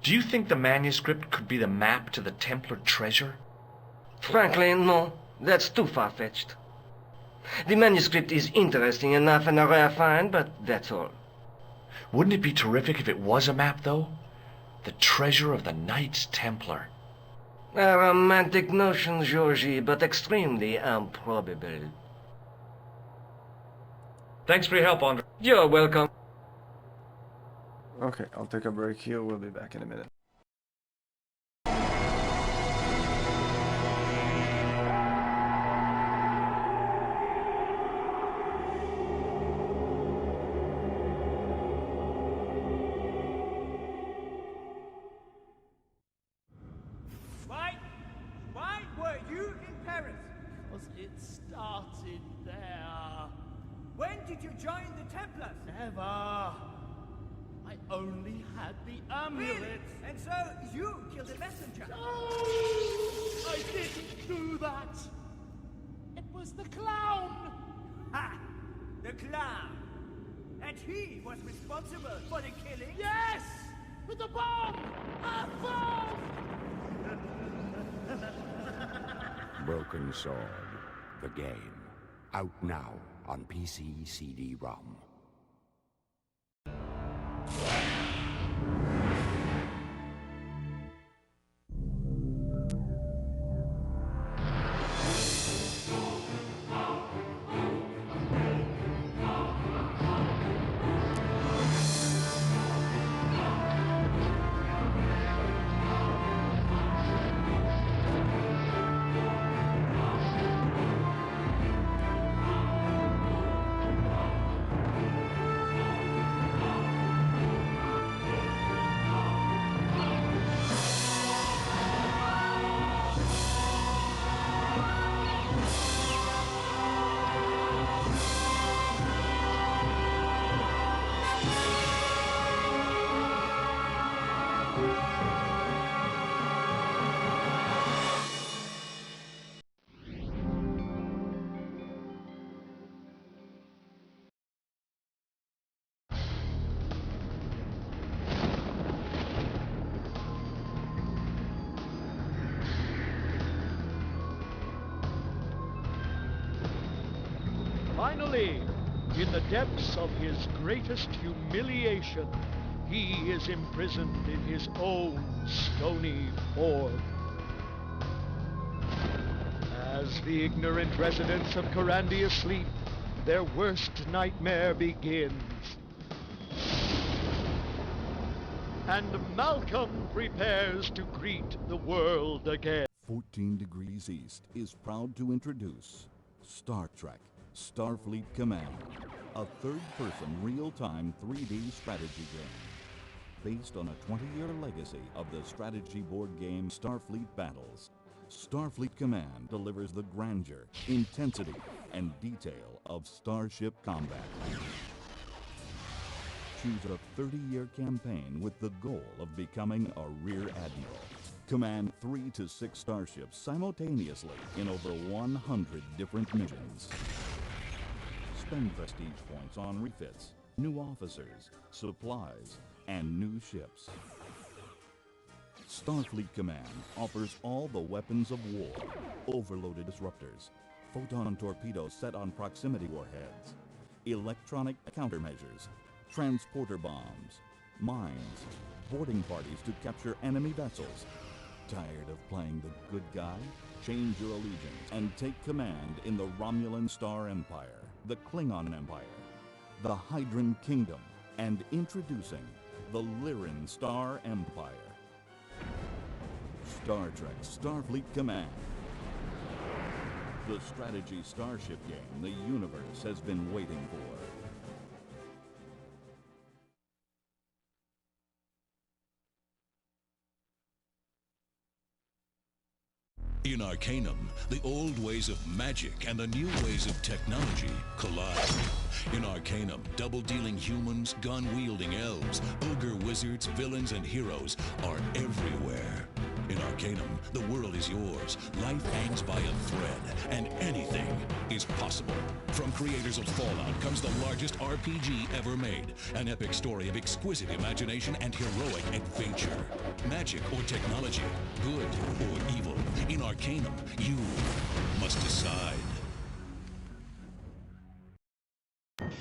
Do you think the manuscript could be the map to the Templar treasure? Frankly, no. That's too far-fetched. The manuscript is interesting enough and a rare find, but that's all. Wouldn't it be terrific if it was a map, though? The treasure of the Knights Templar. A romantic notion, Georgie, but extremely improbable. Thanks for your help, Andre. You're welcome. Okay, I'll take a break here. We'll be back in a minute. Why were you in Paris? Because it started there. When did you join the Templars? Never. I only had the amulet. Really? And so you killed the messenger? No! I didn't do that. It was the clown. Ha! The clown. And he was responsible for the killing? Yes! With the bomb! A bomb! Broken Sword, the game. Out now on PC CD-ROM. Finally, in the depths of his greatest humiliation, he is imprisoned in his own stony forge. As the ignorant residents of Corrandia sleep, their worst nightmare begins. And Malcolm prepares to greet the world again. 14 Degrees East is proud to introduce Star Trek Starfleet Command, a third-person, real-time 3D strategy game. Based on a 20-year legacy of the strategy board game Starfleet Battles, Starfleet Command delivers the grandeur, intensity, and detail of starship combat. Choose a 30-year campaign with the goal of becoming a Rear Admiral. Command 3 to 6 starships simultaneously in over 100 different missions. Spend prestige points on refits, new officers, supplies, and new ships. Starfleet Command offers all the weapons of war, overloaded disruptors, photon torpedoes set on proximity warheads, electronic countermeasures, transporter bombs, mines, boarding parties to capture enemy vessels. Tired of playing the good guy? Change your allegiance and take command in the Romulan Star Empire, the Klingon Empire, the Hydran Kingdom, and introducing the Lyran Star Empire. Star Trek Starfleet Command. The strategy starship game the universe has been waiting for. In Arcanum, the old ways of magic and the new ways of technology collide. In Arcanum, double-dealing humans, gun-wielding elves, ogre wizards, villains, and heroes are everywhere. In Arcanum, the world is yours, life hangs by a thread, and anything is possible. From creators of Fallout comes the largest RPG ever made, an epic story of exquisite imagination and heroic adventure. Magic or technology, good or evil, in Arcanum, you must decide.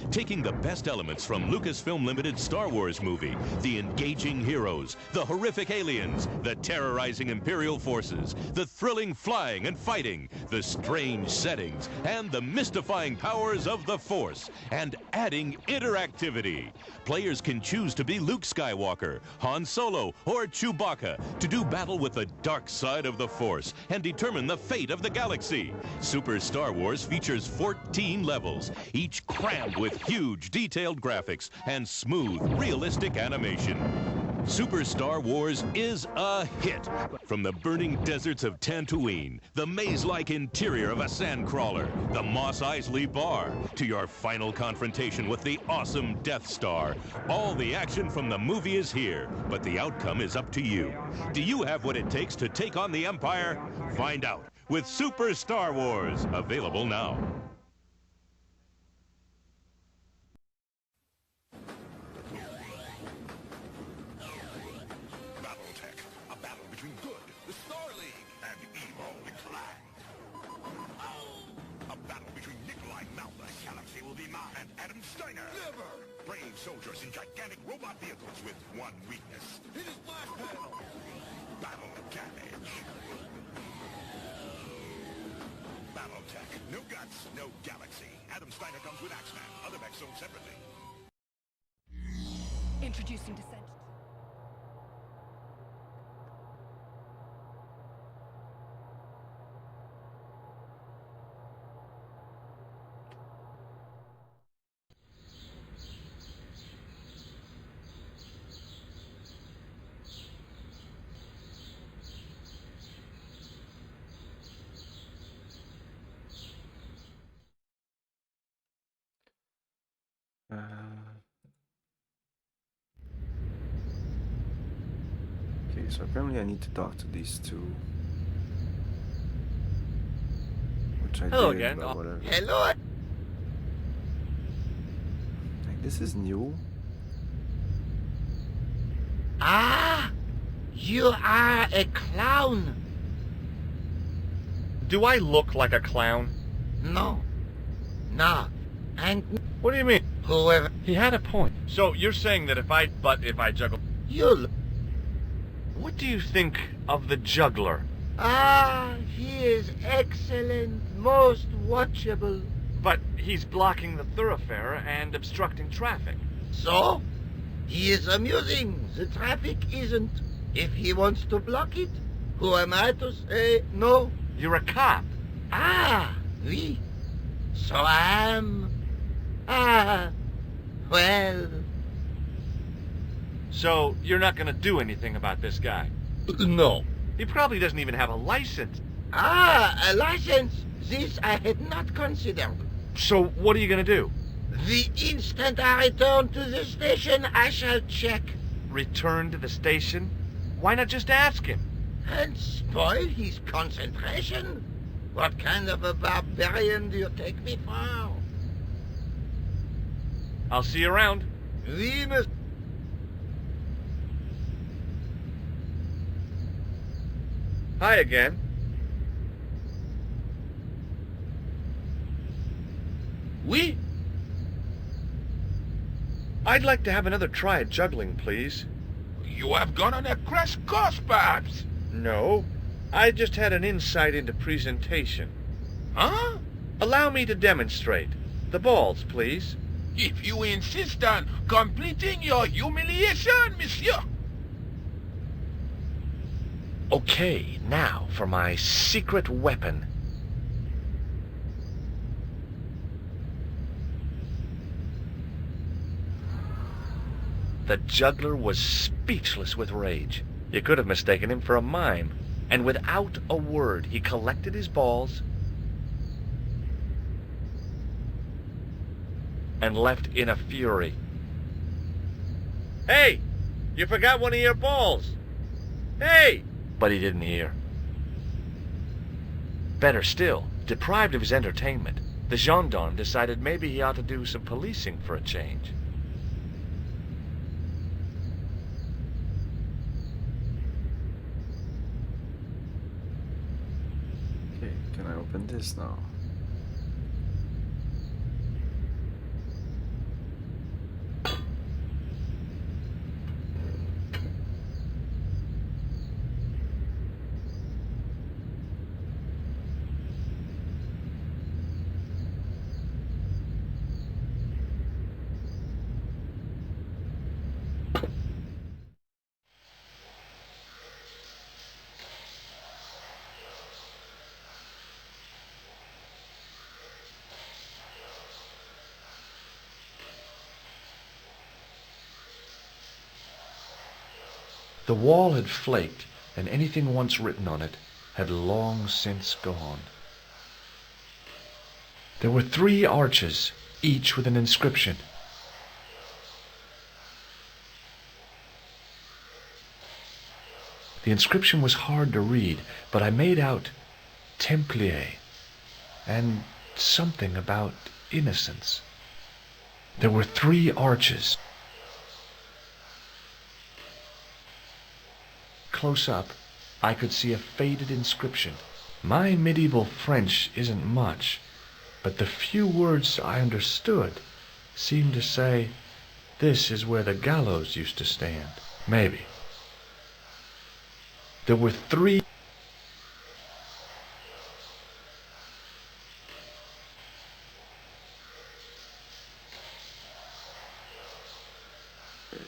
Taking the best elements from Lucasfilm Limited's Star Wars movie, the engaging heroes, the horrific aliens, the terrorizing Imperial forces, the thrilling flying and fighting, the strange settings, and the mystifying powers of the Force, and adding interactivity. Players can choose to be Luke Skywalker, Han Solo, or Chewbacca to do battle with the dark side of the Force and determine the fate of the galaxy. Super Star Wars features 14 levels, each crammed with huge, detailed graphics and smooth, realistic animation. Super Star Wars is a hit. From the burning deserts of Tatooine, the maze-like interior of a sandcrawler, the Mos Eisley Bar, to your final confrontation with the awesome Death Star, all the action from the movie is here, but the outcome is up to you. Do you have what it takes to take on the Empire? Find out with Super Star Wars, available now. Soldiers in gigantic robot vehicles with one weakness. Hit his blast panel! Battle damage. Battletech. No guts, no galaxy. Adam Steiner comes with Axeman. Other mechs sold separately. Introducing Descent. Okay, so apparently I need to talk to these two. Which I Hello did, again. but whatever. Hello. Like, this is new. Ah! You are a clown. Do I look like a clown? No. No. And What do you mean? whoever He had a point. So you're saying that if I juggle... you... What do you think of the juggler? Ah, he is excellent, most watchable. But he's blocking the thoroughfare and obstructing traffic. So? He is amusing. The traffic isn't. If he wants to block it, who am I to say no? You're a cop. Ah, oui. So I am. Ah, well. So, you're not gonna do anything about this guy? No. He probably doesn't even have a license. Ah, a license. This I had not considered. So, what are you gonna do? The instant I return to the station, I shall check. Return to the station? Why not just ask him? And spoil his concentration? What kind of a barbarian do you take me for? I'll see you around. We must... Hi again. Oui? I'd like to have another try at juggling, please. You have gone on a crash course, perhaps? No, I just had an insight into presentation. Huh? Allow me to demonstrate. The balls, please. If you insist on completing your humiliation, monsieur. Okay, now for my secret weapon. The juggler was speechless with rage. You could have mistaken him for a mime. And without a word, he collected his balls and left in a fury. Hey! You forgot one of your balls! Hey! But he didn't hear. Better still, deprived of his entertainment, the gendarme decided maybe he ought to do some policing for a change. Okay, can I open this now? The wall had flaked, and anything once written on it had long since gone. There were 3 arches, each with an inscription. The inscription was hard to read, but I made out Templier and something about innocence. There were 3 arches. Close up, I could see a faded inscription. My medieval French isn't much, but the few words I understood seemed to say, "This is where the gallows used to stand." Maybe. There were 3...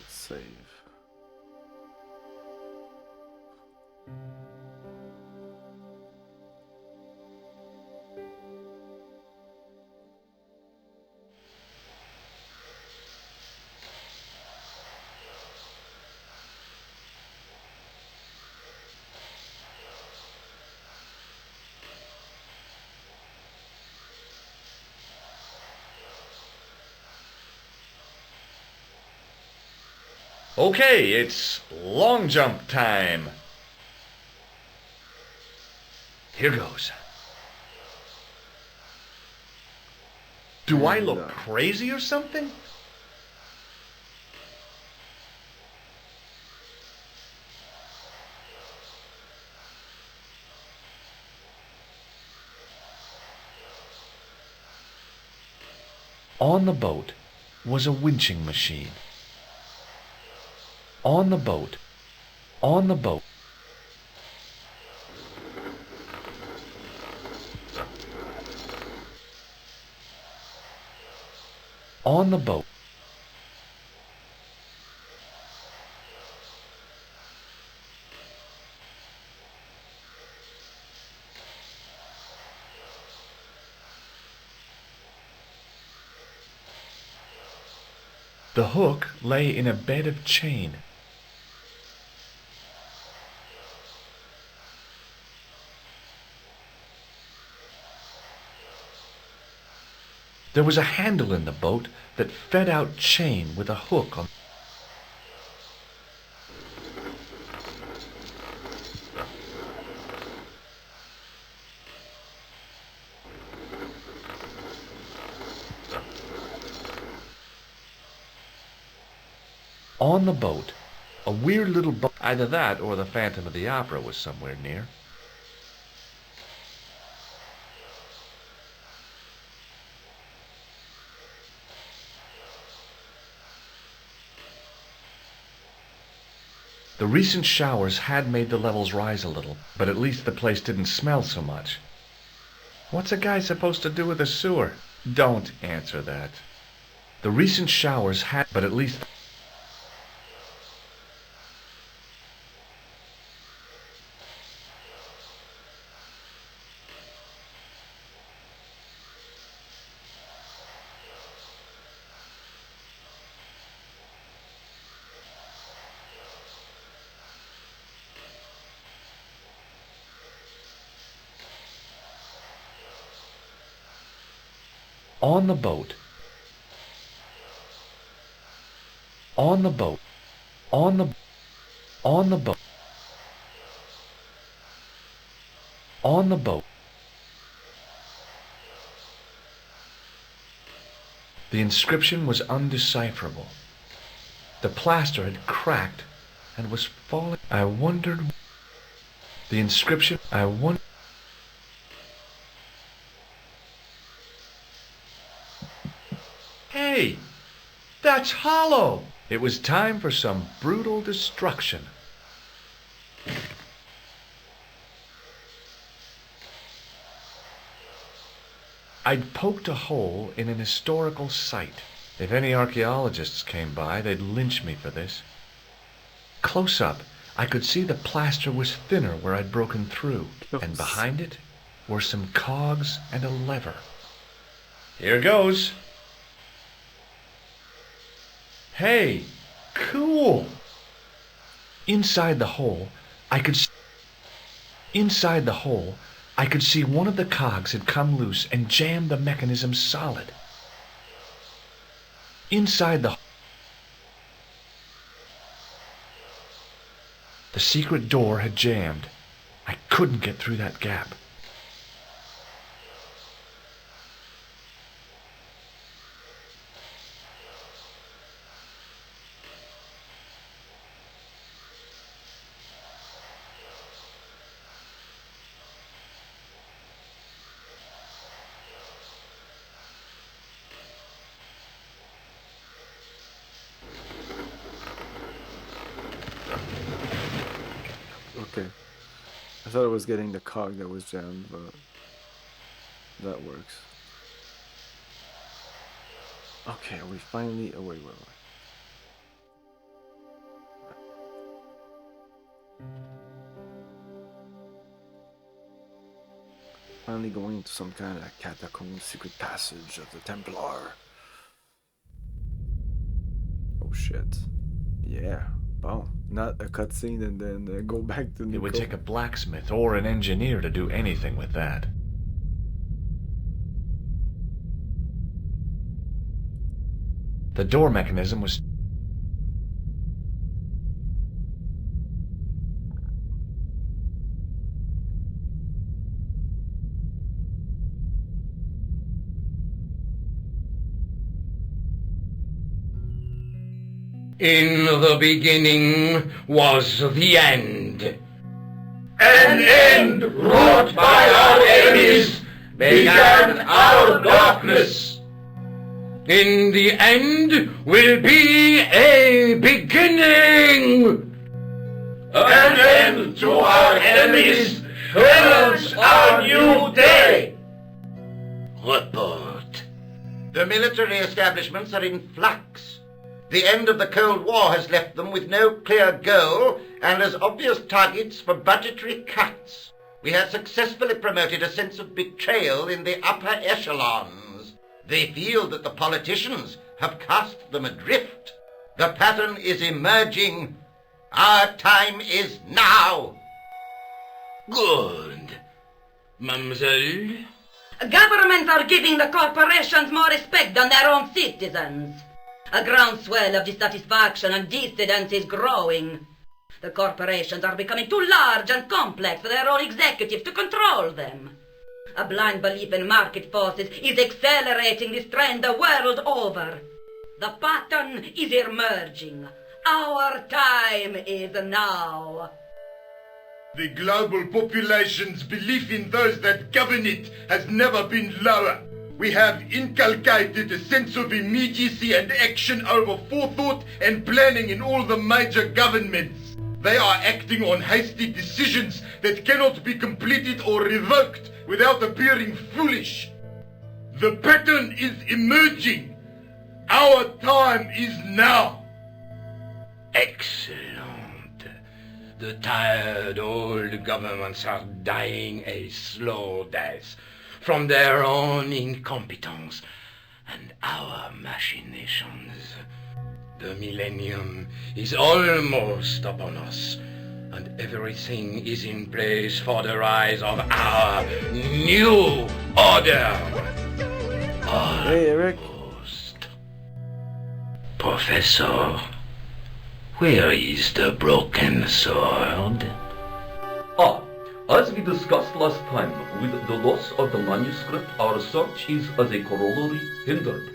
Save. Okay, it's long jump time. Here goes. Do I look crazy or something? On the boat was a winching machine. On the boat. On the boat. On the boat. The hook lay in a bed of chain. There was a handle in the boat that fed out chain with a hook on. On the boat, a weird little boat. Either that or the Phantom of the Opera was somewhere near. The recent showers had made the levels rise a little, but at least the place didn't smell so much. What's a guy supposed to do with a sewer? Don't answer that. The recent showers had, but at least... On the boat. On the boat. On the boat. On the boat. The inscription was undecipherable. The plaster had cracked and was falling. I wondered... The inscription... I wondered... Hey! That's hollow! It was time for some brutal destruction. I'd poked a hole in an historical site. If any archaeologists came by, they'd lynch me for this. Close up, I could see the plaster was thinner where I'd broken through, and behind it were some cogs and a lever. Here goes. Hey, cool! Inside the hole, I could see one of the cogs had come loose and jammed the mechanism solid. The secret door had jammed. I couldn't get through that gap. Okay. I thought it was getting the cog that was jammed, but that works. Okay, we finally... Oh, wait. Finally going into some kind of catacomb secret passage of the Templar. Oh shit. Yeah. Wow. Not a cutscene and then go back to... It would take a blacksmith or an engineer to do anything with that. The door mechanism was... In the beginning was the end. An end wrought by our enemies began our darkness. In the end will be a beginning. An end to our enemies heralds our new day. Report. The military establishments are in flux. The end of the Cold War has left them with no clear goal and as obvious targets for budgetary cuts. We have successfully promoted a sense of betrayal in the upper echelons. They feel that the politicians have cast them adrift. The pattern is emerging. Our time is now. Good. Mademoiselle? Governments are giving the corporations more respect than their own citizens. A groundswell of dissatisfaction and dissidence is growing. The corporations are becoming too large and complex for their own executives to control them. A blind belief in market forces is accelerating this trend the world over. The pattern is emerging. Our time is now. The global population's belief in those that govern it has never been lower. We have inculcated a sense of immediacy and action over forethought and planning in all the major governments. They are acting on hasty decisions that cannot be completed or revoked without appearing foolish. The pattern is emerging. Our time is now. Excellent. The tired old governments are dying a slow death from their own incompetence and our machinations. The millennium is almost upon us, and everything is in place for the rise of our new order. Hey, Eric. Professor, where is the broken sword? As we discussed last time, with the loss of the manuscript, our search is as a corollary hindered.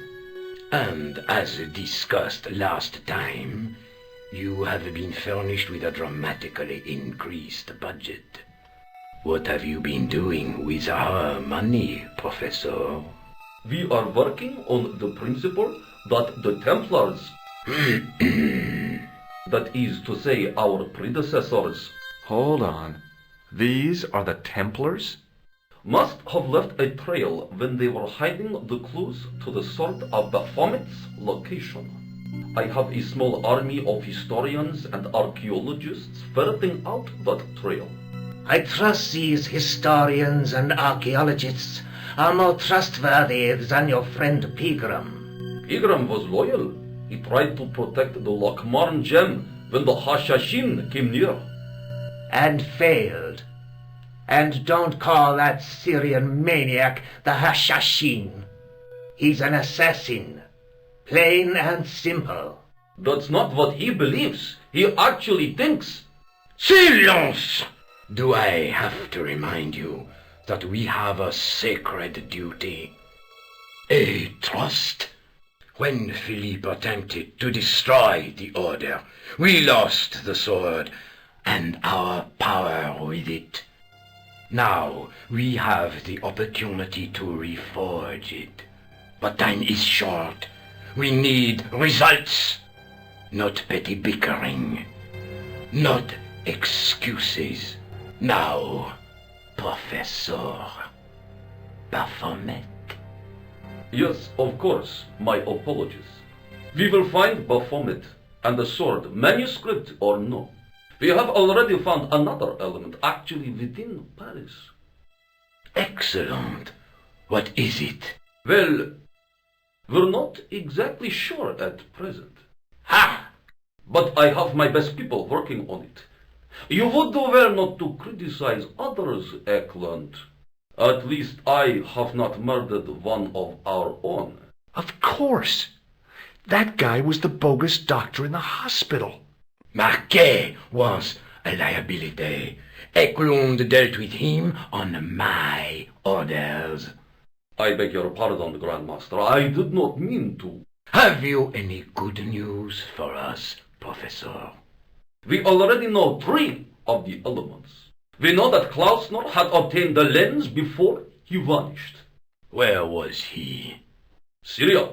And as discussed last time, you have been furnished with a dramatically increased budget. What have you been doing with our money, Professor? We are working on the principle that the Templars, that is to say our predecessors, Hold on. These are the Templars? must have left a trail when they were hiding the clues to the sword of Baphomet's location. I have a small army of historians and archaeologists ferreting out that trail. I trust these historians and archaeologists are more trustworthy than your friend Pegram. Pegram was loyal. He tried to protect the Lakmarn gem when the Hashashin came near. And failed. And don't call that Syrian maniac the Hashashin. He's an assassin. Plain and simple. That's not what he believes. He actually thinks. Silence! Do I have to remind you that we have a sacred duty? A trust? When Philippe attempted to destroy the order, we lost the sword and our power with it. Now we have the opportunity to reforge it. But time is short. We need results, not petty bickering, not excuses. Now, Professor Baphomet. Yes, of course, my apologies. We will find Baphomet and the sword, manuscript or no. We have already found another element actually within Paris. Excellent. What is it? Well, we're not exactly sure at present. Ha! But I have my best people working on it. You would do well not to criticize others, Eklund. At least I have not murdered one of our own. Of course. That guy was the bogus doctor in the hospital. Marquet was a liability. Eklund dealt with him on my orders. I beg your pardon, Grandmaster. I did not mean to. Have you any good news for us, Professor? We already know 3 of the elements. We know that Klausner had obtained the lens before he vanished. Where was he? Syria.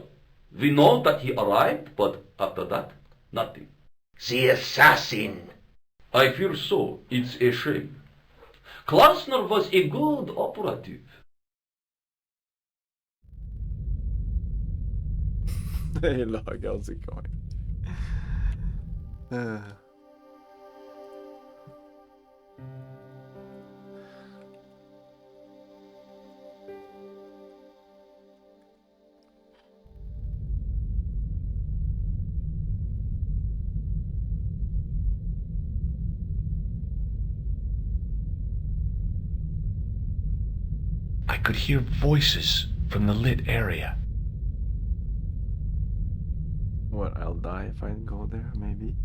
We know that he arrived, but after that, nothing. The assassin. I fear so. It's a shame. Klausner was a good operative. Hey, log, how's it going? I could hear voices from the lit area. What, I'll die if I go there, maybe?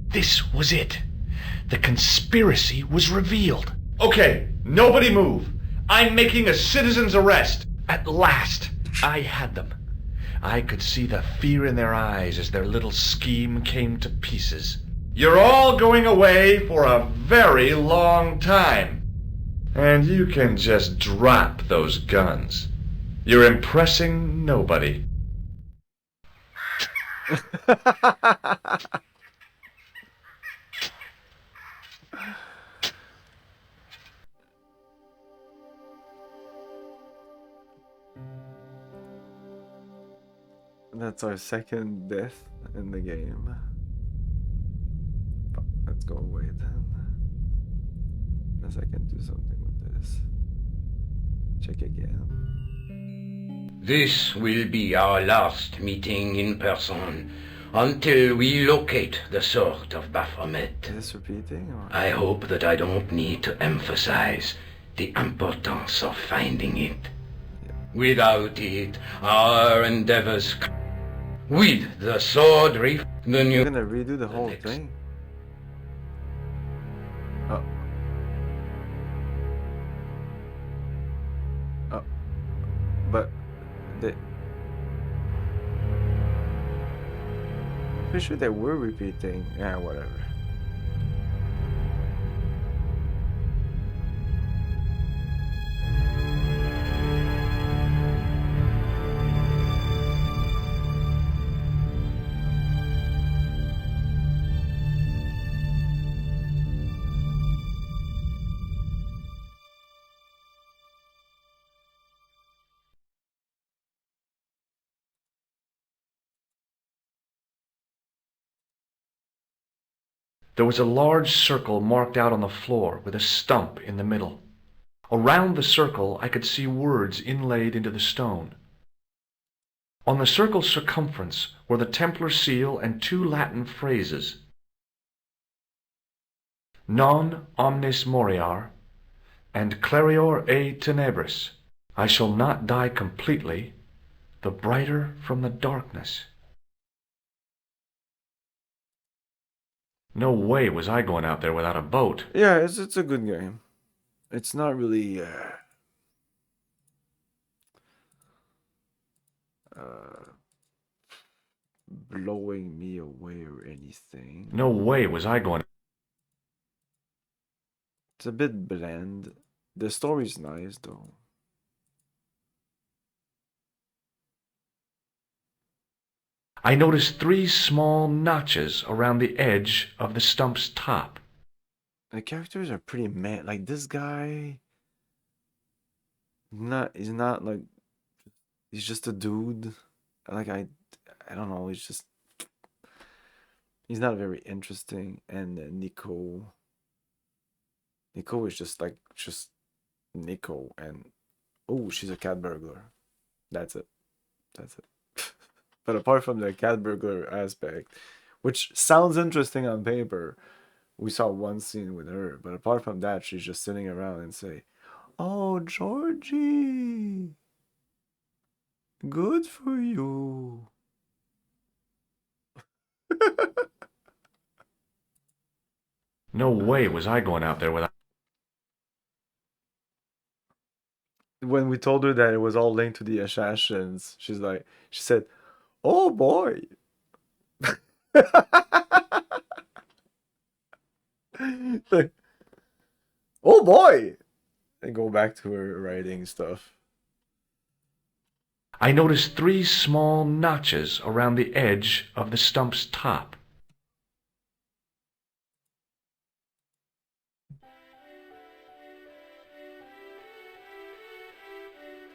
This was it. The conspiracy was revealed. Okay, nobody move. I'm making a citizen's arrest. At last, I had them. I could see the fear in their eyes as their little scheme came to pieces. You're all going away for a very long time. And you can just drop those guns. You're impressing nobody. That's our second death in the game. But let's go away then. Unless I can do something with this. Check again. This will be our last meeting in person until we locate the sword of Baphomet. Is this repeating? Or? I hope that I don't need to emphasize the importance of finding it. Yeah. Without it, our endeavors... With the sword reef, the new... You're gonna redo the whole thing? Oh. Oh. But... they... Pretty sure they were repeating. Yeah, whatever. There was a large circle marked out on the floor with a stump in the middle. Around the circle I could see words inlaid into the stone. On the circle's circumference were the Templar seal and two Latin phrases. Non omnis moriar and clarior a tenebris. I shall not die completely, the brighter from the darkness. No way was I going out there without a boat. Yeah, it's a good game. It's not really blowing me away or anything. No way was I going. It's a bit bland. The story's nice though. I noticed 3 small notches around the edge of the stump's top. The characters are pretty mad. Like this guy, he's not like, he's just a dude. Like I don't know. He's not very interesting. And Nico is just Nico, and oh, she's a cat burglar. That's it. But apart from the cat burglar aspect, which sounds interesting on paper, we saw one scene with her. But apart from that, she's just sitting around and say, "Oh, Georgie, good for you." No way was I going out there without. When we told her that it was all linked to the assassins, she said, "Oh boy." Like, oh boy. And go back to her writing stuff. I noticed 3 small notches around the edge of the stump's top.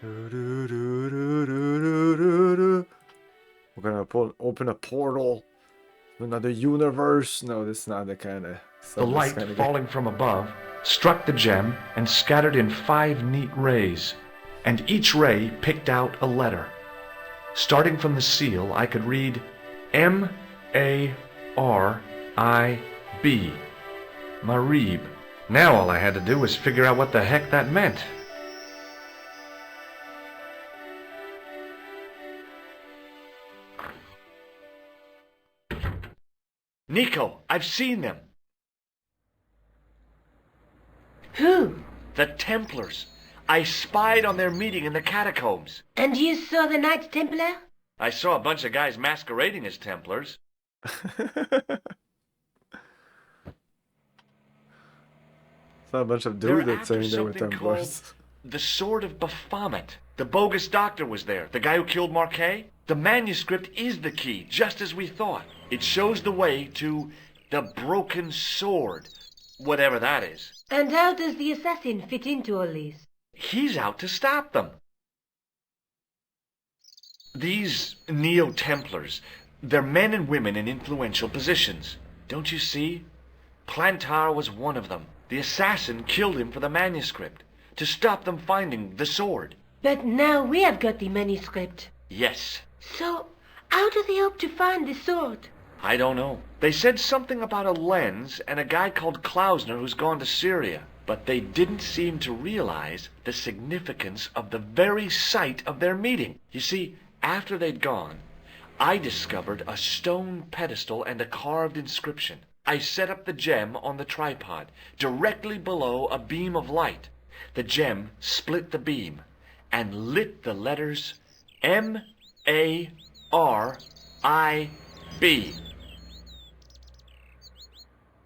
We're gonna open a portal to another universe. No, this is not the kind of The light falling from above struck the gem and scattered in 5 neat rays, and each ray picked out a letter. Starting from the seal, I could read M-A-R-I-B. B. Marib. Now all I had to do was figure out what the heck that meant. Nico, I've seen them. Who? The Templars. I spied on their meeting in the catacombs. And you saw the Knights Templar? I saw a bunch of guys masquerading as Templars. It's not a bunch of They're dudes that's after saying they were something Templars. called the Sword of Baphomet. The bogus doctor was there, the guy who killed Marquet. The manuscript is the key, just as we thought. It shows the way to the broken sword, whatever that is. And how does the assassin fit into all this? He's out to stop them. These Neo-Templars, they're men and women in influential positions. Don't you see? Plantar was one of them. The assassin killed him for the manuscript, to stop them finding the sword. But now we have got the manuscript. Yes. So, how do they hope to find the sword? I don't know. They said something about a lens and a guy called Klausner who's gone to Syria. But they didn't seem to realize the significance of the very site of their meeting. You see, after they'd gone, I discovered a stone pedestal and a carved inscription. I set up the gem on the tripod, directly below a beam of light. The gem split the beam and lit the letters M-A-R-I-B.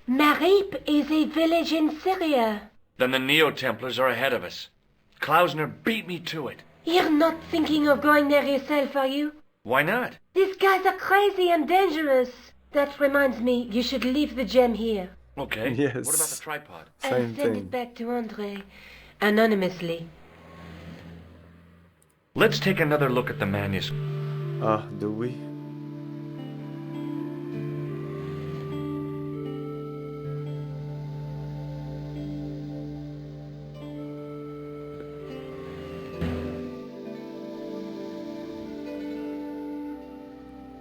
Marib is a village in Syria. Then the Neo-Templars are ahead of us. Klausner beat me to it. You're not thinking of going there yourself, are you? Why not? These guys are crazy and dangerous. That reminds me, you should leave the gem here. Okay. Yes. What about the tripod? And send it back to Andre, anonymously. Let's take another look at the manuscript. Do we?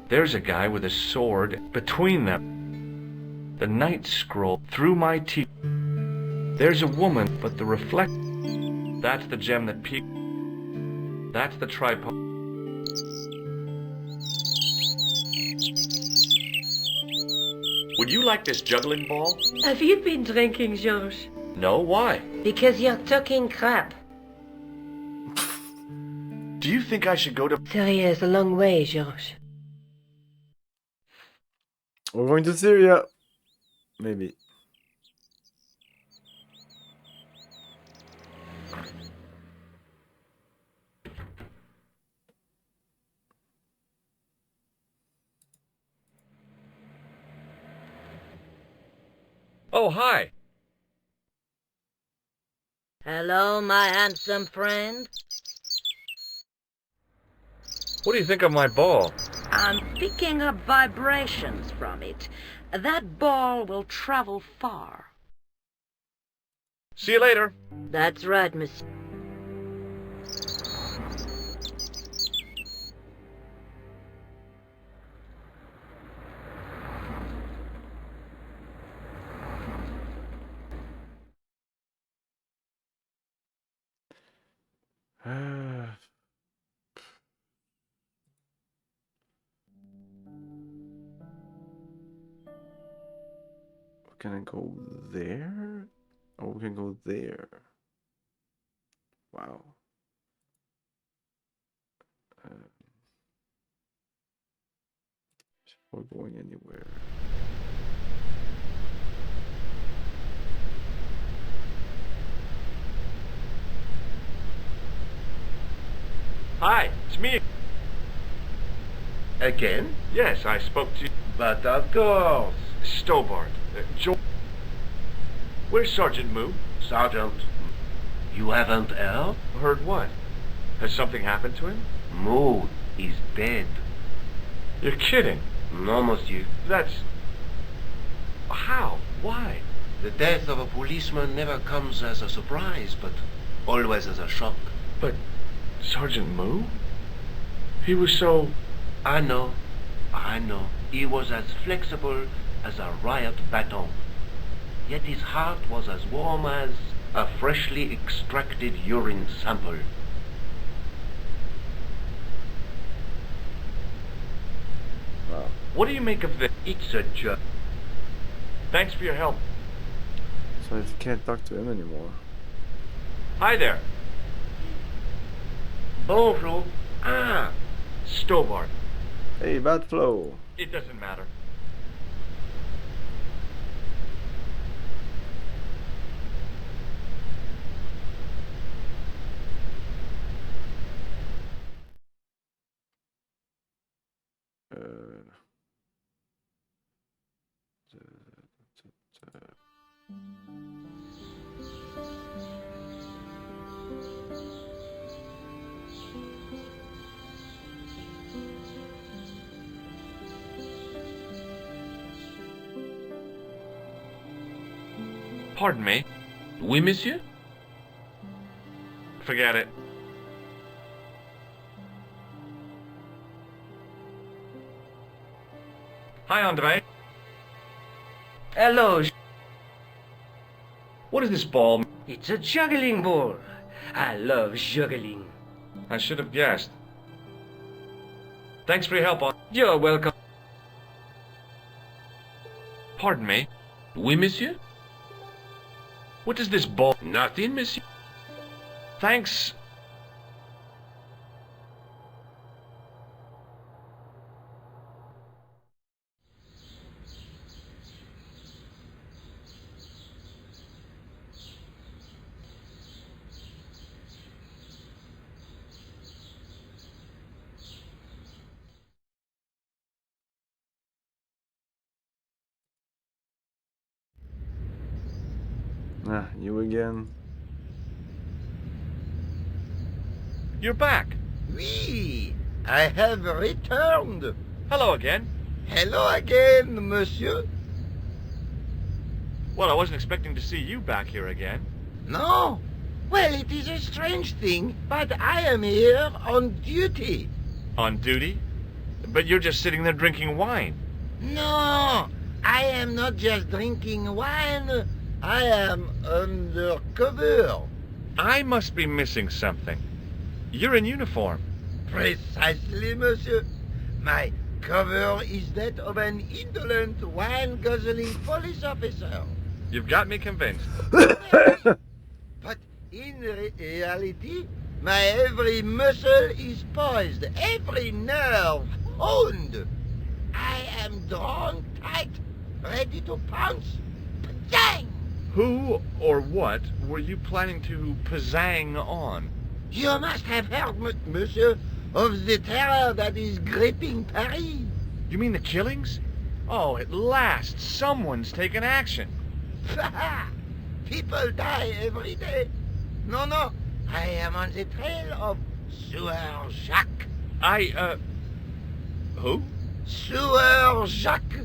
There's a guy with a sword between them. The night scroll through my teeth. There's a woman, but the reflect. That's the gem that peaked. That's the tripod. Would you like this juggling ball? Have you been drinking, Georges? No, why? Because you're talking crap. Do you think I should go to... Syria is a long way, Georges. We're going to Syria. Maybe. Oh, hi. Hello, my handsome friend. What do you think of my ball? I'm picking up vibrations from it. That ball will travel far. See you later. That's right, monsieur. Can I go there? Or we can go there. Wow. We're going anywhere. Hi, it's me. Again? Yes, I spoke to you. But of course. Stobart. Joe. Where's Sergeant Moo? Sergeant, you haven't heard? Heard what? Has something happened to him? Moo is dead. You're kidding. No, monsieur. That's... How? Why? The death of a policeman never comes as a surprise, but always as a shock. But Sergeant Moo? He was so... I know. He was as flexible as a riot baton. Yet his heart was as warm as a freshly extracted urine sample. Wow. What do you make of this? It's a joke. Thanks for your help. So you can't talk to him anymore. Hi there. Bonjour. Ah, Stobart. Hey, bad flow. It doesn't matter. Pardon me. Oui, monsieur? Forget it. Hi, Andre. Hello. What is this ball? It's a juggling ball. I love juggling. I should have guessed. Thanks for your help. You're welcome. Pardon me. Oui, monsieur? What does this ball... Nothing, monsieur. Thanks. Ah, you again. You're back. Oui, I have returned. Hello again. Hello again, monsieur. Well, I wasn't expecting to see you back here again. No? Well, it is a strange thing, but I am here on duty. On duty? But you're just sitting there drinking wine. No, I am not just drinking wine. I am undercover. I must be missing something. You're in uniform. Precisely, monsieur. My cover is that of an indolent, wine-guzzling police officer. You've got me convinced. But in reality, my every muscle is poised, every nerve honed. I am drawn tight, ready to pounce. Bang! Who or what were you planning to pizzang on? You must have heard, monsieur, of the terror that is gripping Paris. You mean the killings? Oh, at last, someone's taken action. People die every day. No, I am on the trail of Sewer Jacques. Who? Sewer Jacques,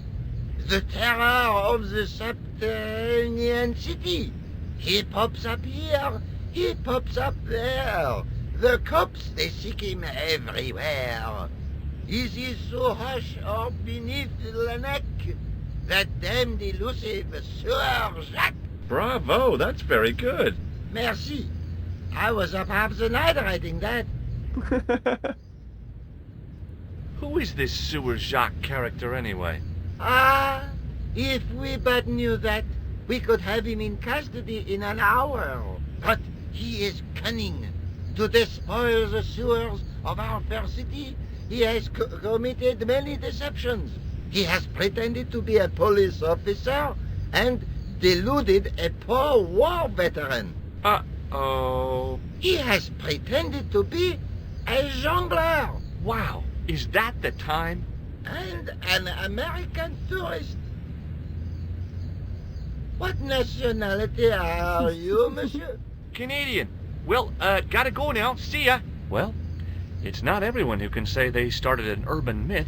the terror of the subterranean city. He pops up here, he pops up there. The cops, they seek him everywhere. Is he so hush or beneath the neck? That damned elusive Sewer Jacques. Bravo, that's very good. Merci. I was up half the night writing that. Who is this Sewer Jacques character anyway? Ah, if we but knew that, we could have him in custody in an hour. But he is cunning. To despoil the sewers of our fair city, he has committed many deceptions. He has pretended to be a police officer and deluded a poor war veteran. Uh-oh. He has pretended to be a jongleur. Wow, is that the time? And an American tourist. What nationality are you, monsieur? Canadian. Well, gotta go now. See ya. Well, it's not everyone who can say they started an urban myth.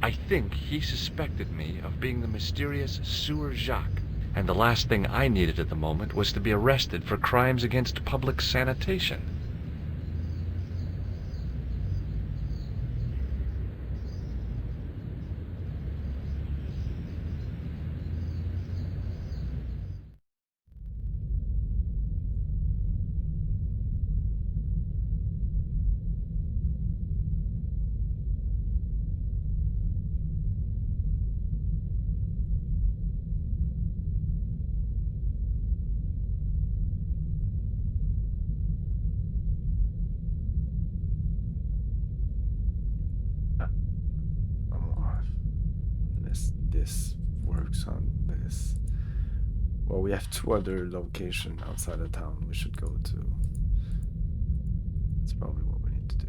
I think he suspected me of being the mysterious Sewer Jacques, and the last thing I needed at the moment was to be arrested for crimes against public sanitation. this works on this. Well, we have two other locations outside of town we should go to. That's probably what we need to do.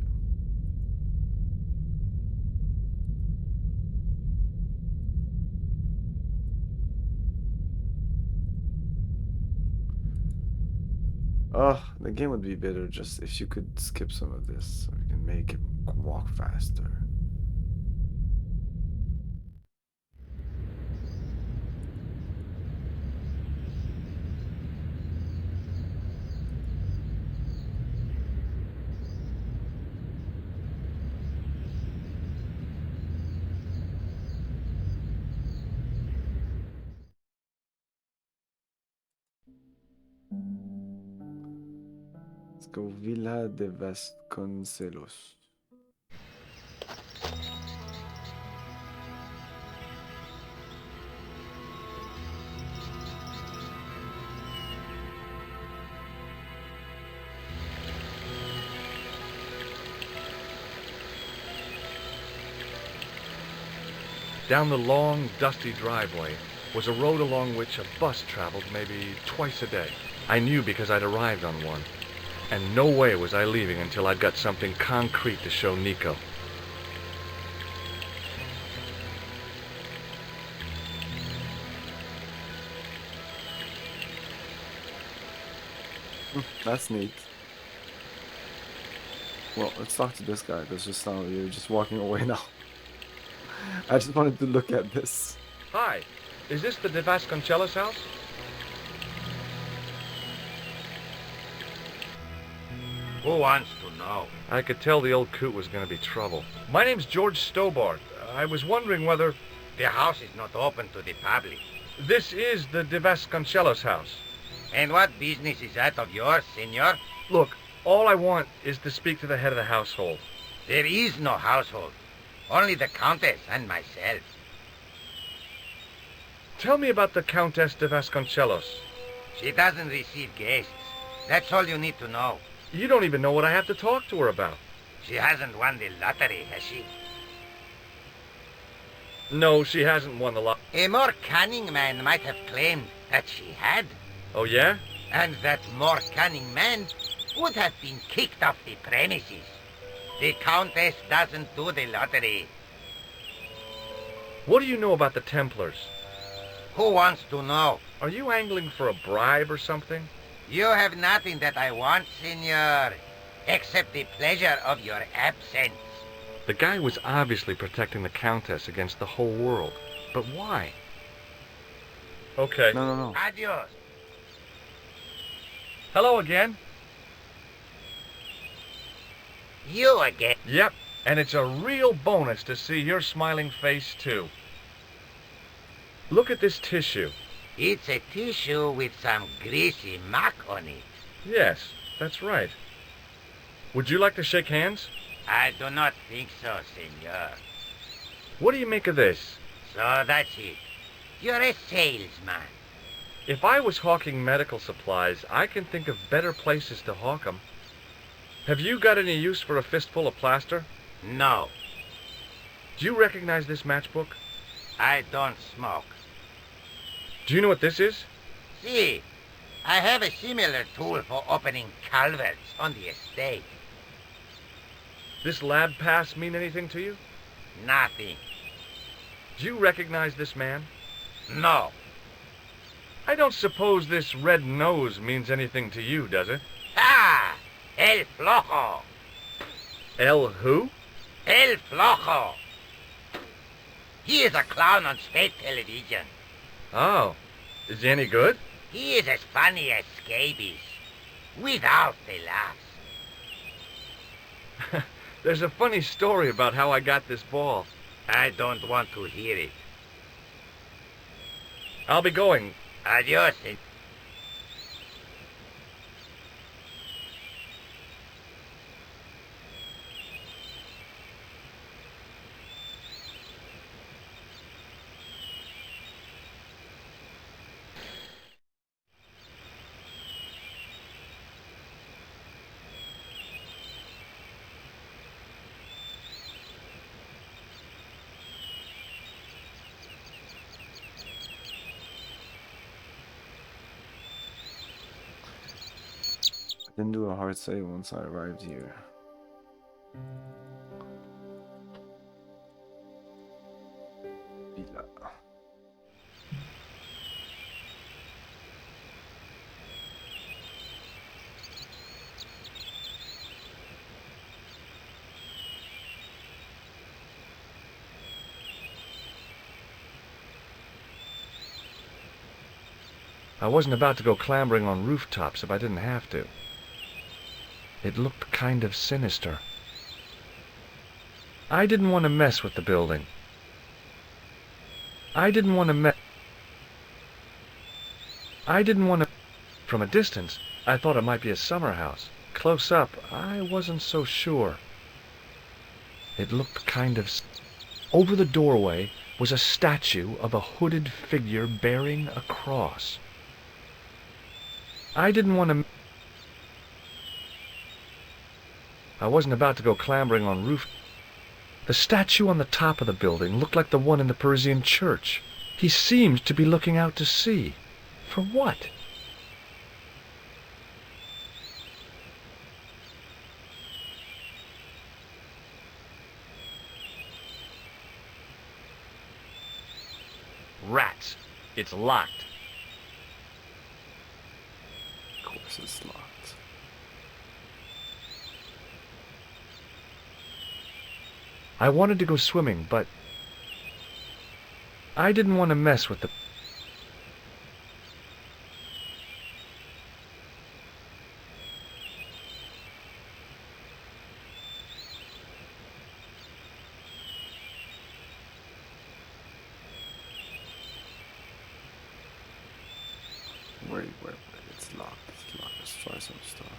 Oh, the game would be better just if you could skip some of this so we can make it walk faster. Let's go Villa de Vasconcelos. Down the long, dusty driveway was a road along which a bus traveled maybe twice a day. I knew because I'd arrived on one. And no way was I leaving until I'd got something concrete to show Nico. That's neat. Well, let's talk to this guy because just now you're just walking away now. I just wanted to look at this. Hi, is this the De Vasconcelos house? Who wants to know? I could tell the old coot was going to be trouble. My name's George Stobart. I was wondering whether... The house is not open to the public. This is the De Vasconcelos house. And what business is that of yours, senor? Look, all I want is to speak to the head of the household. There is no household. Only the Countess and myself. Tell me about the Countess de Vasconcelos. She doesn't receive guests. That's all you need to know. You don't even know what I have to talk to her about. She hasn't won the lottery, has she? No, she hasn't won the lot. A more cunning man might have claimed that she had. Oh, yeah? And that more cunning man would have been kicked off the premises. The Countess doesn't do the lottery. What do you know about the Templars? Who wants to know? Are you angling for a bribe or something? You have nothing that I want, senor, except the pleasure of your absence. The guy was obviously protecting the Countess against the whole world. But why? Okay. No. Adios. Hello again. You again? Yep, and it's a real bonus to see your smiling face, too. Look at this tissue. It's a tissue with some greasy muck on it. Yes, that's right. Would you like to shake hands? I do not think so, senor. What do you make of this? So that's it. You're a salesman. If I was hawking medical supplies, I can think of better places to hawk 'em. Have you got any use for a fistful of plaster? No. Do you recognize this matchbook? I don't smoke. Do you know what this is? See, I have a similar tool for opening culverts on the estate. This lab pass mean anything to you? Nothing. Do you recognize this man? No. I don't suppose this red nose means anything to you, does it? Ah! El Flojo! El who? El Flojo! He is a clown on state television. Oh, is he any good? He is as funny as scabies, without the laughs. There's a funny story about how I got this ball. I don't want to hear it. I'll be going. Adios. Didn't do a hard save once I arrived here. Villa. I wasn't about to go clambering on rooftops if I didn't have to. It looked kind of sinister. I didn't want to mess with the building. I didn't want to. From a distance, I thought it might be a summer house. Close up, I wasn't so sure. It looked kind of... Over the doorway was a statue of a hooded figure bearing a cross. I didn't want to... I wasn't about to go clambering on roof. The statue on the top of the building looked like the one in the Parisian church. He seemed to be looking out to sea. For what? Rats. It's locked. Of course it's locked. I wanted to go swimming, but I didn't want to mess with the... Wait, it's locked, it's locked. Let's try some stuff.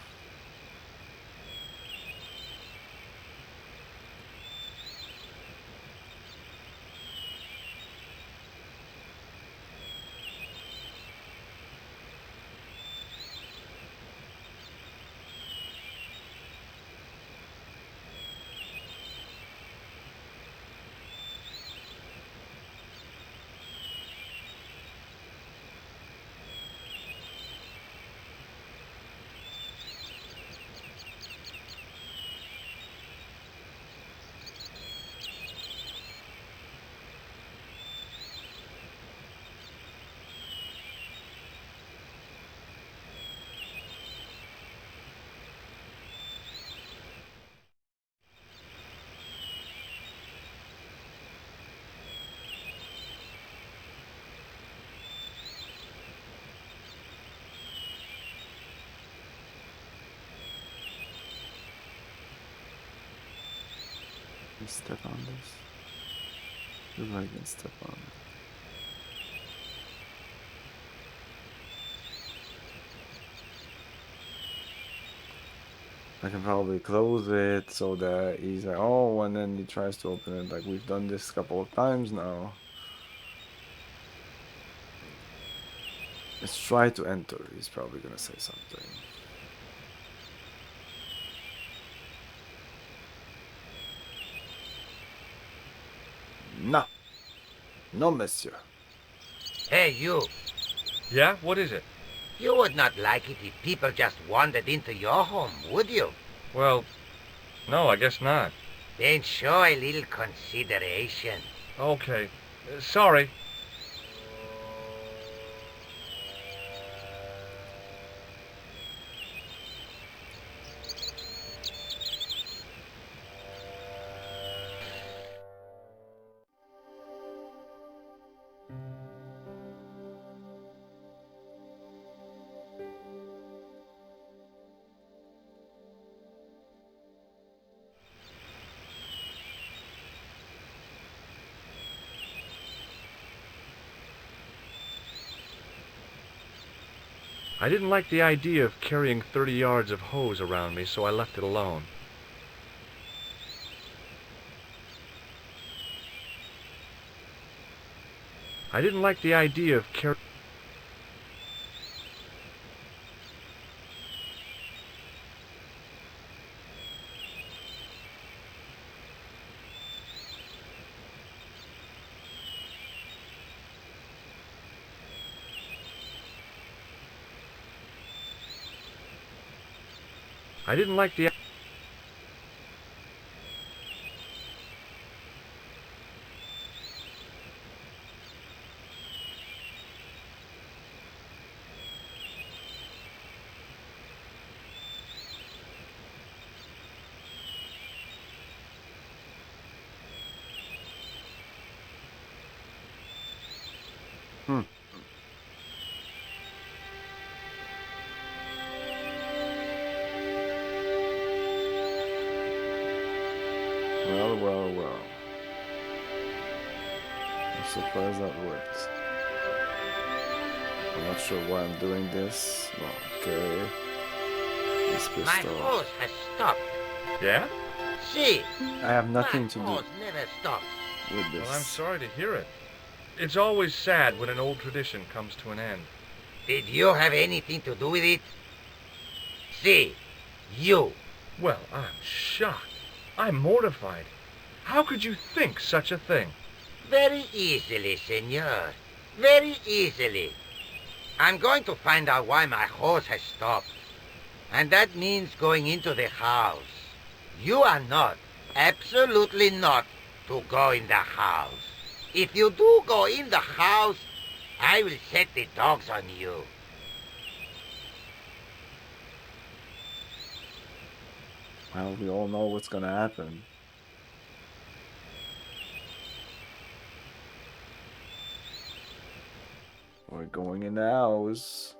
Can step on this? If I can step on it. I can probably close it so that he's like, oh, and then he tries to open it. Like, we've done this a couple of times now. Let's try to enter. He's probably gonna say something. No. No, monsieur. Hey, you. Yeah? What is it? You would not like it if people just wandered into your home, would you? Well, no, I guess not. Then show a little consideration. Okay. Sorry. I didn't like the idea of carrying 30 yards of hose around me, so I left it alone. I didn't like the idea of carrying... I didn't like the... Hmm. Well, well, well. I'm surprised that worked. I'm not sure why I'm doing this. Okay. This My pistol. horse has stopped. Yeah? See, I have nothing my to do horse never stops. with this. Well, I'm sorry to hear it. It's always sad when an old tradition comes to an end. Did you have anything to do with it? See, you. Well, I'm shocked. I'm mortified. How could you think such a thing? Very easily, senor. Very easily. I'm going to find out why my horse has stopped. And that means going into the house. You are not, absolutely not, to go in the house. If you do go in the house, I will set the dogs on you. Well, we all know what's gonna happen. We're going in the house.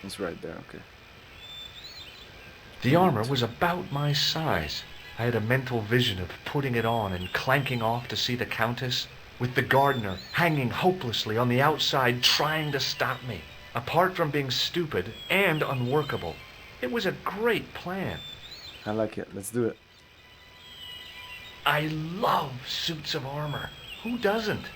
It's right there, okay. The armor was about my size. I had a mental vision of putting it on and clanking off to see the Countess, with the gardener hanging hopelessly on the outside trying to stop me. Apart from being stupid and unworkable, it was a great plan. I like it. Let's do it. I love suits of armor. Who doesn't?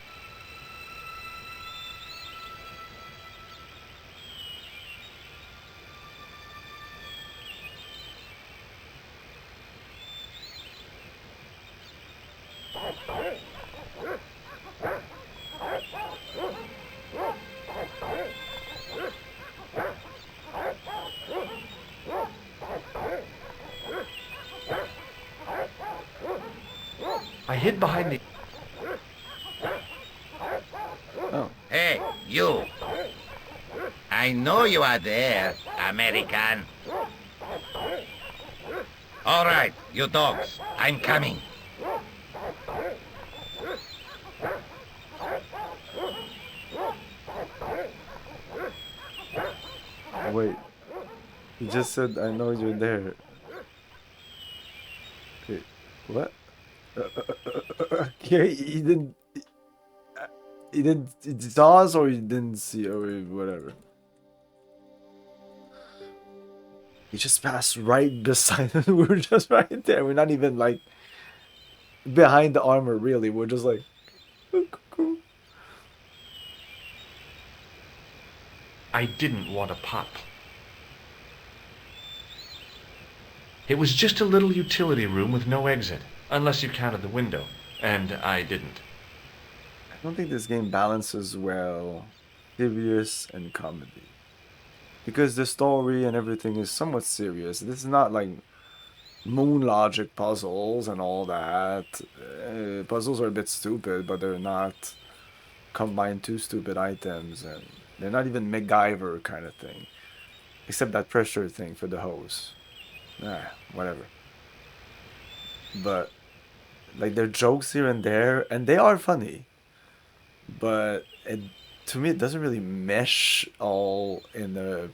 I hid behind the... Oh. Hey, you. I know you are there, American. All right, you dogs. I'm coming. Wait. You just said I know you're there. Okay. What? Okay, he didn't. He didn't. He saw us or he didn't see or whatever. He just passed right beside us. We were just right there. We're not even like behind the armor, really. We're just like. I didn't want a pop. It was just a little utility room with no exit, unless you counted the window, and I didn't. I don't think this game balances well serious and comedy. Because the story and everything is somewhat serious. This is not like moon logic puzzles and all that. Puzzles are a bit stupid, but they're not combine two stupid items, and they're not even MacGyver kind of thing. Except that pressure thing for the hose. Whatever. But like there are jokes here and there, and they are funny. But to me, it doesn't really mesh all in the.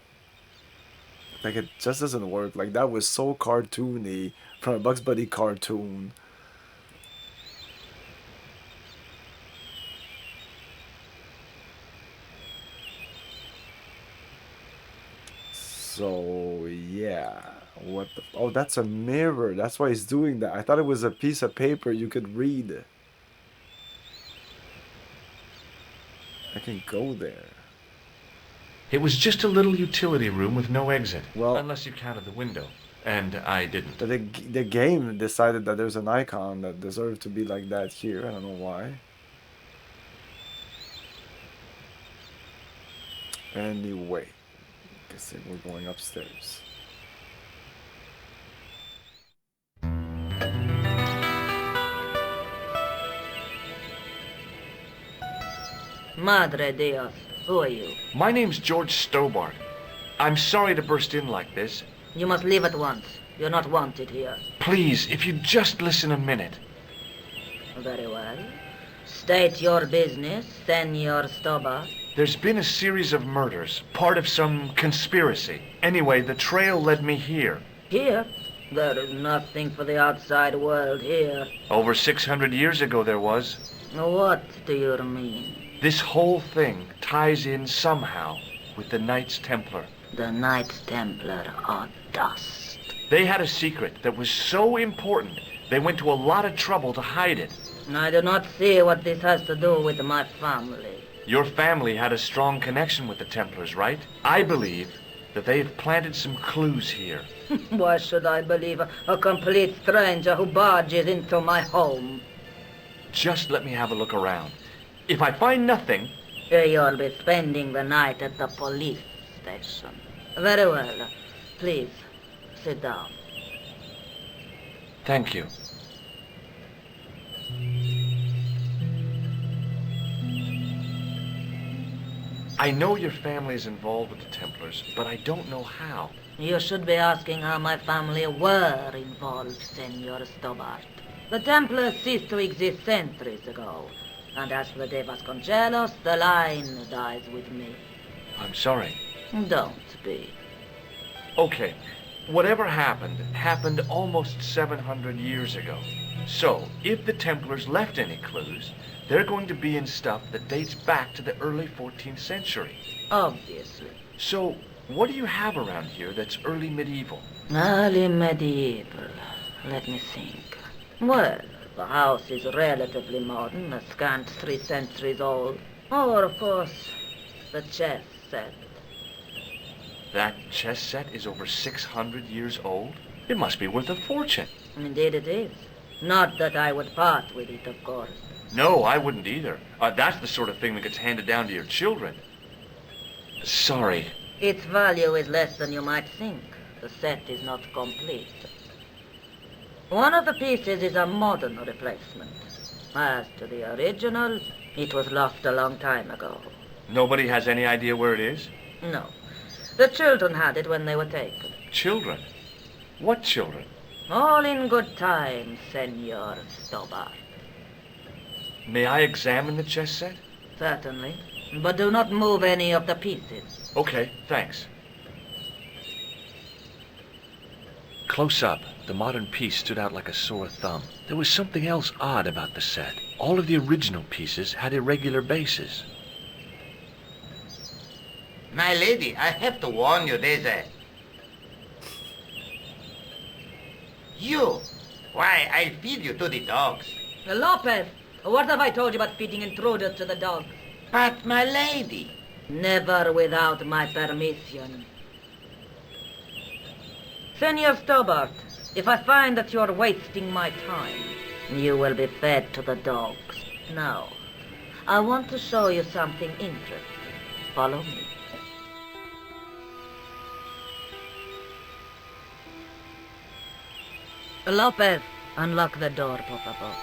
Like it just doesn't work. Like that was so cartoony from a Bugs Bunny cartoon. So yeah, What the? Oh, that's a mirror. That's why he's doing that. I thought it was a piece of paper you could read. I can go there. It was just a little utility room with no exit. Well, unless you counted the window. And I didn't. The game decided that there's an icon that deserved to be like that here. I don't know why. Anyway, I guess we're going upstairs. Madre Dios, who are you? My name's George Stobart. I'm sorry to burst in like this. You must leave at once. You're not wanted here. Please, if you'd just listen a minute. Very well. State your business, Senor Stobart. There's been a series of murders, part of some conspiracy. Anyway, the trail led me here. Here? There is nothing for the outside world here. Over 600 years ago there was. What do you mean? This whole thing ties in somehow with the Knights Templar. The Knights Templar are dust. They had a secret that was so important, they went to a lot of trouble to hide it. I do not see what this has to do with my family. Your family had a strong connection with the Templars, right? I believe that they have planted some clues here. Why should I believe a complete stranger who barges into my home? Just let me have a look around. If I find nothing... You'll be spending the night at the police station. Very well. Please, sit down. Thank you. I know your family is involved with the Templars, but I don't know how. You should be asking how my family were involved, Senor Stobart. The Templars ceased to exist centuries ago. And as for the Vasconcelos, the line dies with me. I'm sorry. Don't be. Okay, whatever happened almost 700 years ago. So, if the Templars left any clues, they're going to be in stuff that dates back to the early 14th century. Obviously. So, what do you have around here that's early medieval? Early medieval. Let me think. Well, the house is relatively modern, a scant 3 centuries old. Or, of course, the chess set. That chess set is over 600 years old? It must be worth a fortune. Indeed it is. Not that I would part with it, of course. No, I wouldn't either. That's the sort of thing that gets handed down to your children. Sorry. Its value is less than you might think. The set is not complete. One of the pieces is a modern replacement. As to the original, it was lost a long time ago. Nobody has any idea where it is? No. The children had it when they were taken. Children? What children? All in good time, Senor Stobart. May I examine the chess set? Certainly. But do not move any of the pieces. Okay, thanks. Close up, the modern piece stood out like a sore thumb. There was something else odd about the set. All of the original pieces had irregular bases. My lady, I have to warn you, there's a... You! Why, I'll feed you to the dogs. Lopez, what have I told you about feeding intruders to the dogs? But, my lady... Never without my permission. Senor Stobart, if I find that you're wasting my time, you will be fed to the dogs. Now, I want to show you something interesting. Follow me. Lopez, unlock the door, por favor.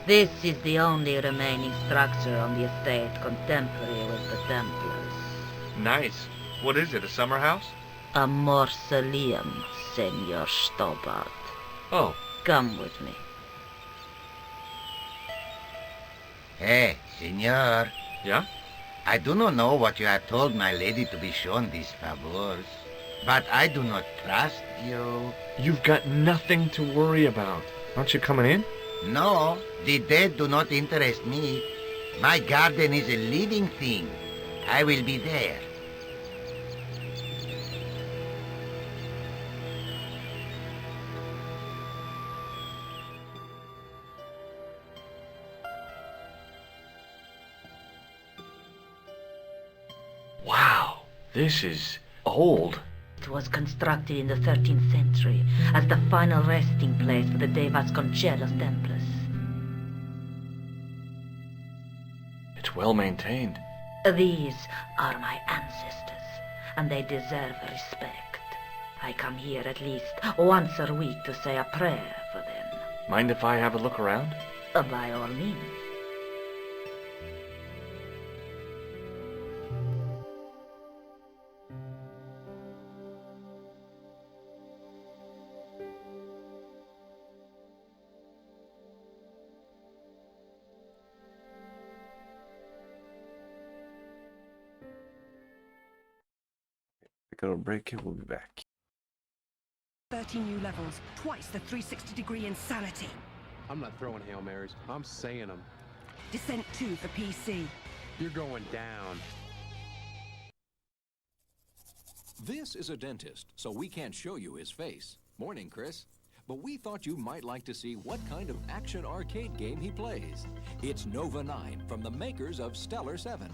This is the only remaining structure on the estate contemporary with the Templars. Nice. What is it, a summer house? A mausoleum, Senor Stobart. Oh. Come with me. Hey, senor. Yeah? I do not know what you have told my lady to be shown these favors, but I do not trust you. You've got nothing to worry about. Aren't you coming in? No, the dead do not interest me. My garden is a living thing. I will be there. This is old. It was constructed in the 13th century as the final resting place for the De Vasconcelos Templars. It's well maintained. These are my ancestors, and they deserve respect. I come here at least once a week to say a prayer for them. Mind if I have a look around? By all means. Take a little break here, we'll be back. 13 new levels, twice the 360-degree insanity. I'm not throwing Hail Marys, I'm saying them. Descent 2 for PC. You're going down. This is a dentist, so we can't show you his face. Morning, Chris. But we thought you might like to see what kind of action arcade game he plays. It's Nova 9 from the makers of Stellar 7.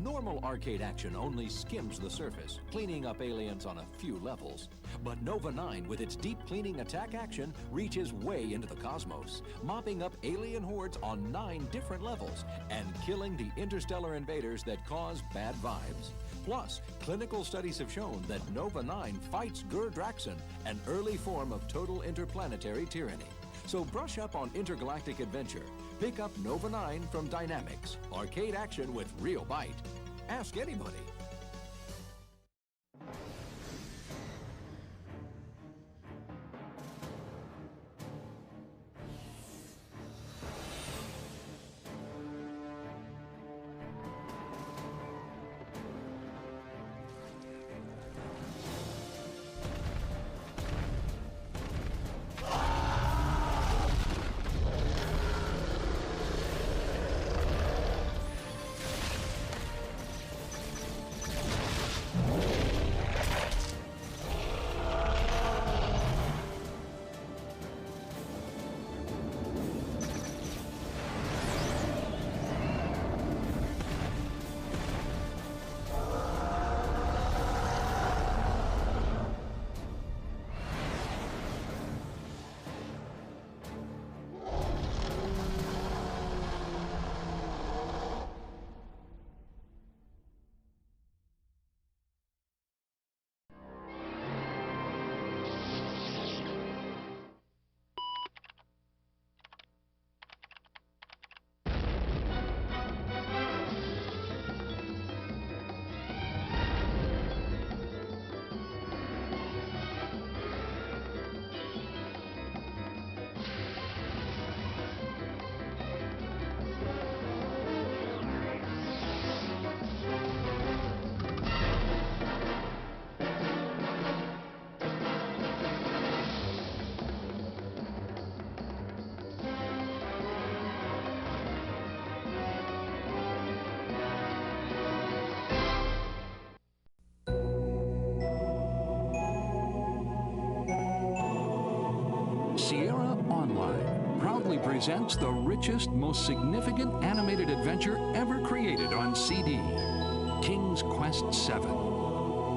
Normal arcade action only skims the surface, cleaning up aliens on a few levels. But Nova 9, with its deep cleaning attack action, reaches way into the cosmos, mopping up alien hordes on 9 different levels and killing the interstellar invaders that cause bad vibes. Plus, clinical studies have shown that Nova 9 fights Gur-Draxon, an early form of total interplanetary tyranny. So brush up on intergalactic adventure. Pick up Nova 9 from Dynamics. Arcade action with real bite. Ask anybody. Sierra Online proudly presents the richest, most significant animated adventure ever created on CD, King's Quest VII.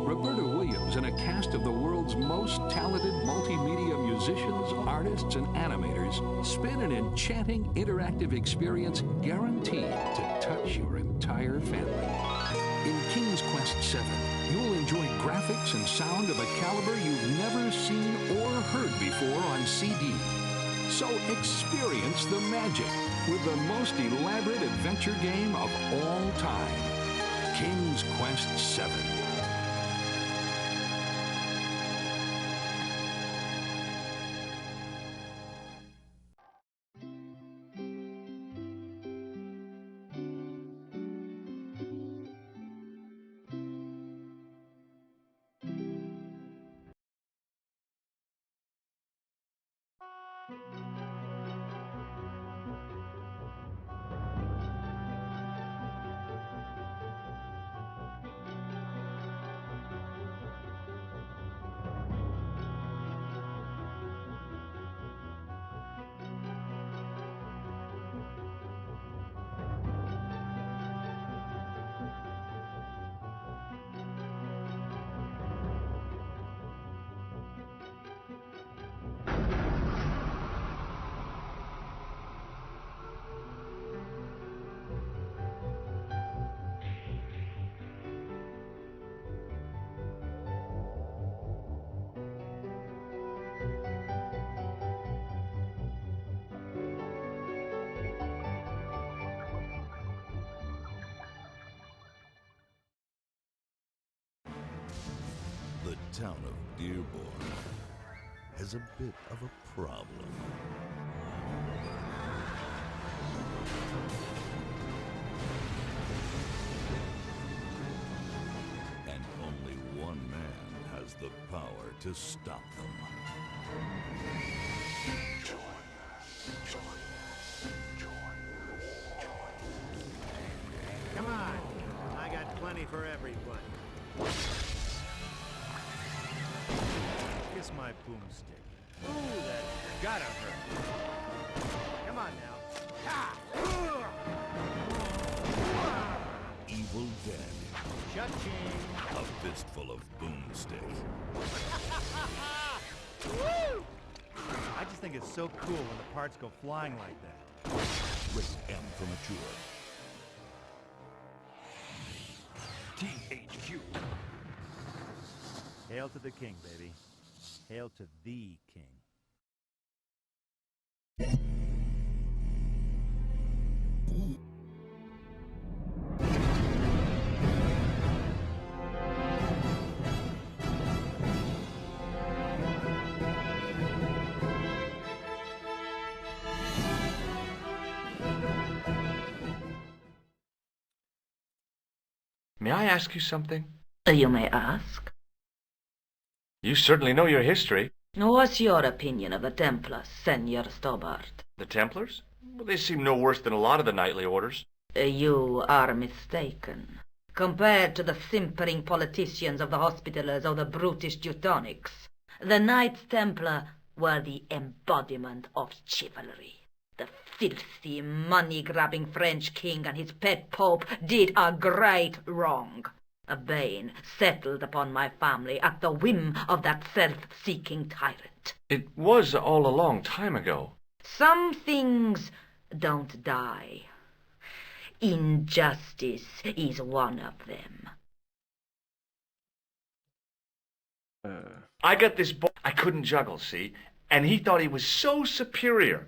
Roberta Williams and a cast of the world's most talented multimedia musicians, artists, and animators spin an enchanting interactive experience guaranteed to touch your entire family. In King's Quest VII, you'll enjoy graphics and sound of a caliber you've never seen or heard before on CD. So experience the magic with the most elaborate adventure game of all time, King's Quest VII. town of Dearborn has a bit of a problem. And only one man has the power to stop them. Come on, I got plenty for everyone. Kiss my boomstick. Ooh, that gotta hurt. Come on now. Evil Dead. Cha-ching. A fistful of boomstick. Woo! I just think it's so cool when the parts go flying like that. Rated M for mature. THQ. Hail to the king, baby. Hail to the king. May I ask you something? You may ask. You certainly know your history. What's your opinion of the Templars, Senor Stobart? The Templars? Well, they seem no worse than a lot of the knightly orders. You are mistaken. Compared to the simpering politicians of the Hospitallers or the brutish Teutonics, the Knights Templar were the embodiment of chivalry. The filthy, money-grabbing French king and his pet pope did a great wrong. A bane settled upon my family at the whim of that self-seeking tyrant. It was all a long time ago. Some things don't die. Injustice is one of them. I got this boy I couldn't juggle, see? And he thought he was so superior.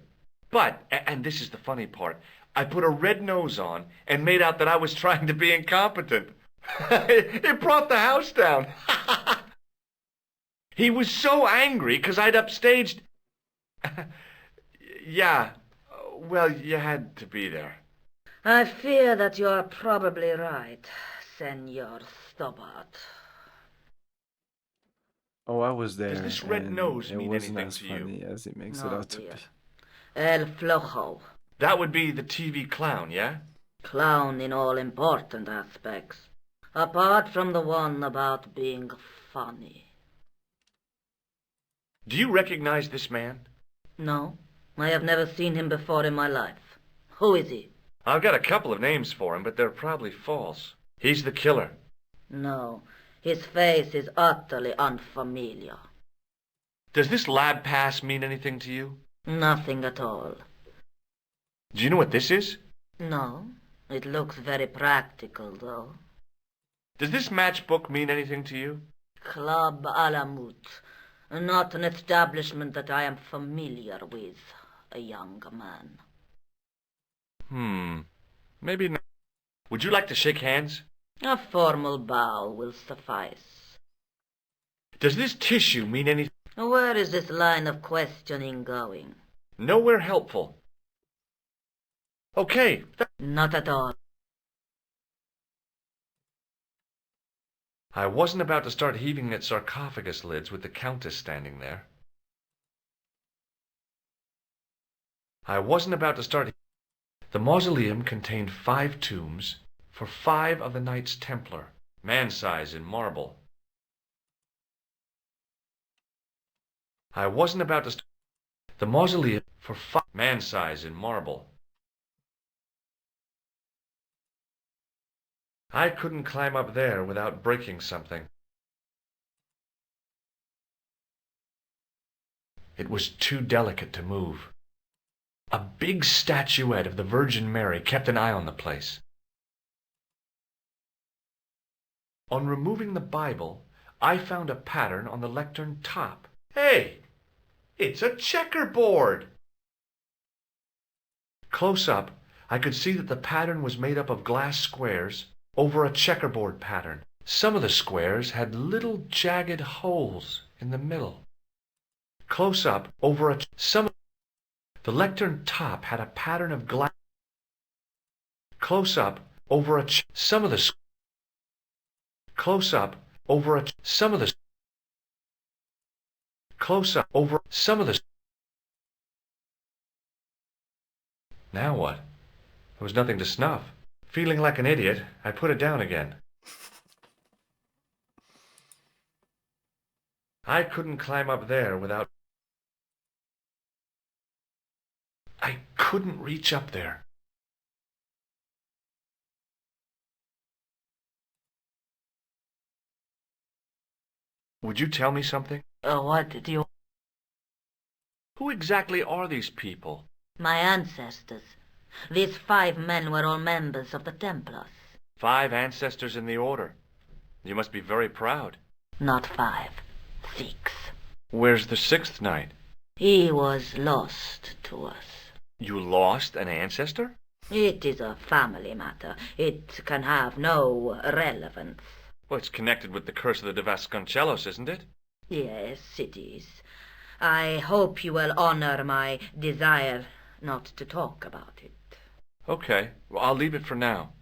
But, and this is the funny part, I put a red nose on and made out that I was trying to be incompetent. It brought the house down. He was so angry because I'd upstaged. Yeah, well, you had to be there. I fear that you're probably right, Senor Stobart. Oh, I was there. Does this red nose mean wasn't anything as to you? funny as it makes it out to be. El Flojo. That would be the TV clown, yeah? Clown in all important aspects. Apart from the one about being funny. Do you recognize this man? No, I have never seen him before in my life. Who is he? I've got a couple of names for him, but they're probably false. He's the killer. No, his face is utterly unfamiliar. Does this lab pass mean anything to you? Nothing at all. Do you know what this is? No, it looks very practical, though. Does this matchbook mean anything to you? Club Alamut. Not an establishment that I am familiar with, a young man. Maybe not. Would you like to shake hands? A formal bow will suffice. Does this tissue mean anything? Where is this line of questioning going? Nowhere helpful. Okay. Not at all. I wasn't about to start heaving at sarcophagus lids with the Countess standing there. I wasn't about to start. The mausoleum contained 5 tombs for 5 of the Knights Templar, man-size in marble. I wasn't about to start. The mausoleum for 5 man-size in marble. I couldn't climb up there without breaking something. It was too delicate to move. A big statuette of the Virgin Mary kept an eye on the place. On removing the Bible, I found a pattern on the lectern top. Hey! It's a checkerboard! Close up, I could see that the pattern was made up of glass squares over a checkerboard pattern, Some of the squares had little jagged holes in the middle. Close up, over the lectern top had a pattern of glass. Close up, over some of the close up, over some of the close up, over some of the. Now what? There was nothing to snuff. Feeling like an idiot, I put it down again. I couldn't climb up there without... I couldn't reach up there. Would you tell me something? What did you... Who exactly are these people? My ancestors. These 5 men were all members of the Templars. 5 ancestors in the order. You must be very proud. Not 5. 6. Where's the 6th knight? He was lost to us. You lost an ancestor? It is a family matter. It can have no relevance. Well, it's connected with the curse of the de Vasconcelos, isn't it? Yes, it is. I hope you will honor my desire not to talk about it. Okay, well, I'll leave it for now.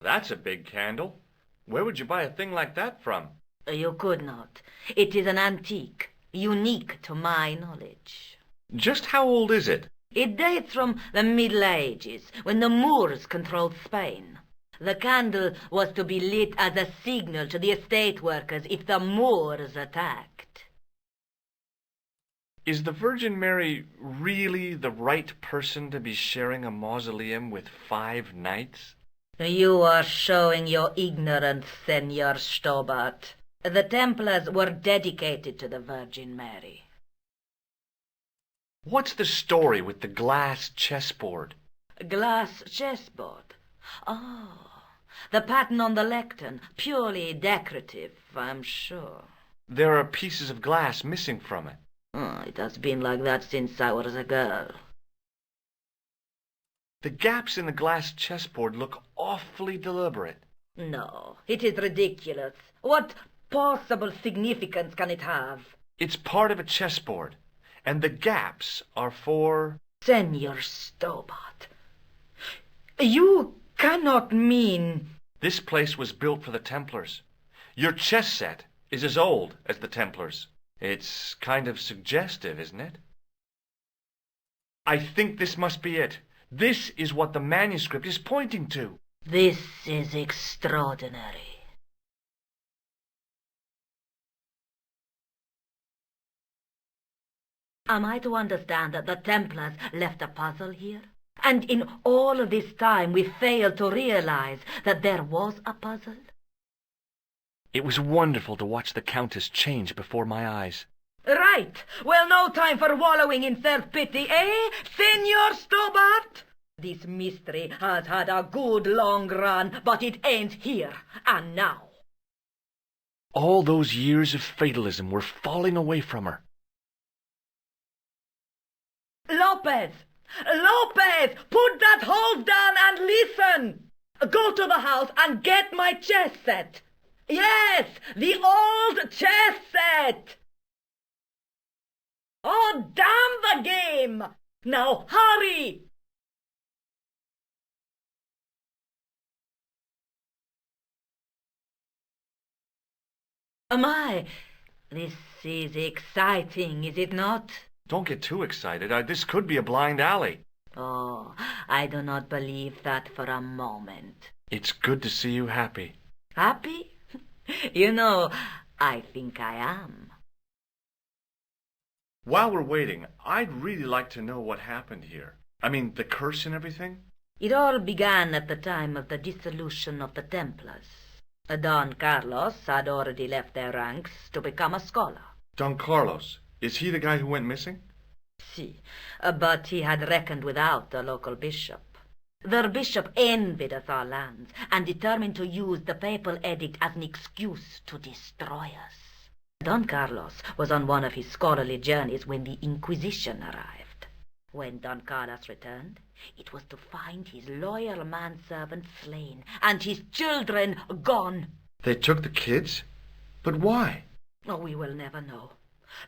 That's a big candle. Where would you buy a thing like that from? You could not. It is an antique, unique to my knowledge. Just how old is it? It dates from the Middle Ages, when the Moors controlled Spain. The candle was to be lit as a signal to the estate workers if the Moors attacked. Is the Virgin Mary really the right person to be sharing a mausoleum with 5 knights? You are showing your ignorance, Senor Stobart. The Templars were dedicated to the Virgin Mary. What's the story with the glass chessboard? Glass chessboard? Oh, the pattern on the lectern, purely decorative, I'm sure. There are pieces of glass missing from it. Oh, it has been like that since I was a girl. The gaps in the glass chessboard look awfully deliberate. No, it is ridiculous. What possible significance can it have? It's part of a chessboard, and the gaps are for... Senor Stobart, you cannot mean... This place was built for the Templars. Your chess set is as old as the Templars. It's kind of suggestive, isn't it? I think this must be it. This is what the manuscript is pointing to. This is extraordinary. Am I to understand that the Templars left a puzzle here? And in all of this time we failed to realize that there was a puzzle? It was wonderful to watch the Countess change before my eyes. Right. Well, no time for wallowing in self-pity, eh, Senor Stobart? This mystery has had a good long run, but it ends here and now. All those years of fatalism were falling away from her. Lopez! Lopez! Put that hose down and listen! Go to the house and get my chess set. Yes, the old chess set! Oh, damn the game! Now hurry! My, this is exciting, is it not? Don't get too excited. This could be a blind alley. Oh, I do not believe that for a moment. It's good to see you happy. Happy? You know, I think I am. While we're waiting, I'd really like to know what happened here. I mean, the curse and everything. It all began at the time of the dissolution of the Templars. Don Carlos had already left their ranks to become a scholar. Don Carlos, is he the guy who went missing? Si, but he had reckoned without the local bishop. Their bishop envied us our lands and determined to use the papal edict as an excuse to destroy us. Don Carlos was on one of his scholarly journeys when the Inquisition arrived. When Don Carlos returned, it was to find his loyal manservant slain and his children gone. They took the kids? But why? Oh, we will never know.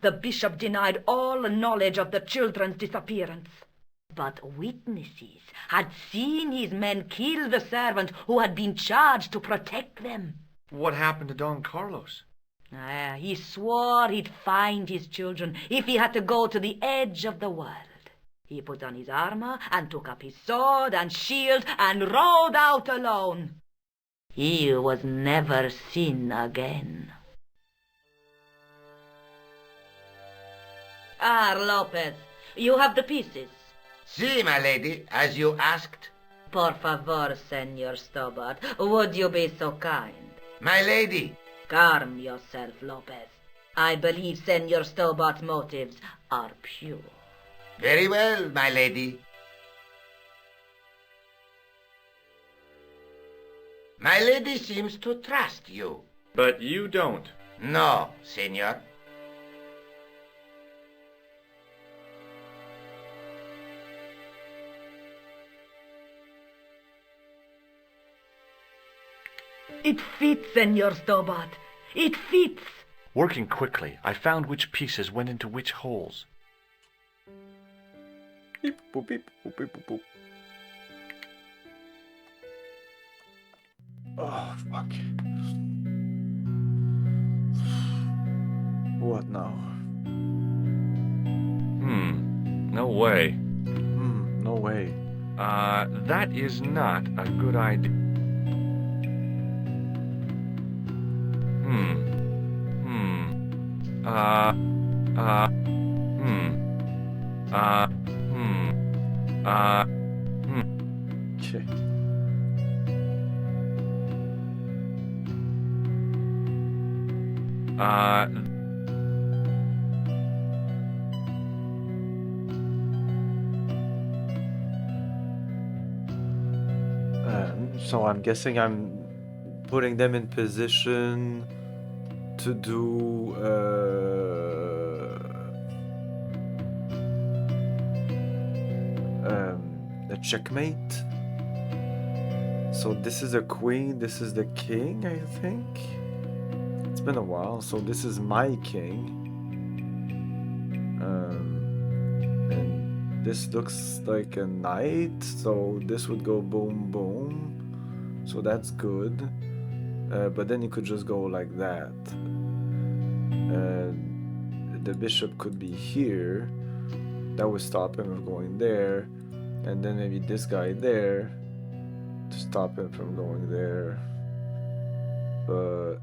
The bishop denied all knowledge of the children's disappearance. But witnesses had seen his men kill the servant who had been charged to protect them. What happened to Don Carlos? He swore he'd find his children if he had to go to the edge of the world. He put on his armor and took up his sword and shield and rode out alone. He was never seen again. Lopez, you have the pieces. Si, my lady, as you asked. Por favor, Senor Stobart, would you be so kind? My lady. Calm yourself, Lopez. I believe Senor Stobart's motives are pure. Very well, my lady. My lady seems to trust you. But you don't. No, senor. It fits, Senor Stobart. It fits. Working quickly, I found which pieces went into which holes. Beep, boop, beep, boop, beep, boop, boop. Oh, fuck. What now? No way. No way. That is not a good idea. Okay. So I'm guessing I'm putting them in position to do a checkmate. So this is a queen, this is the king, I think. It's been a while. So this is my king. And this looks like a knight, so this would go boom boom. So that's good. But then you could just go like that. The bishop could be here. That would stop him from going there. And then maybe this guy there to stop him from going there. But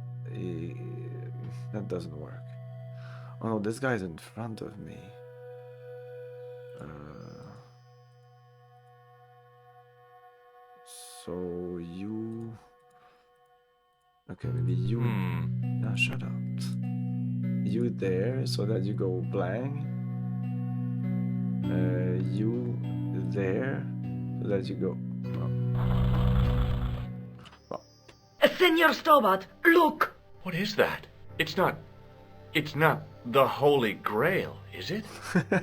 that doesn't work. Oh no, this guy's in front of me. So you... Okay, maybe you... Now shut up. You there, so that you go blank. You there, so that you go... Senor Stobart, look! What is that? It's not the Holy Grail, is it?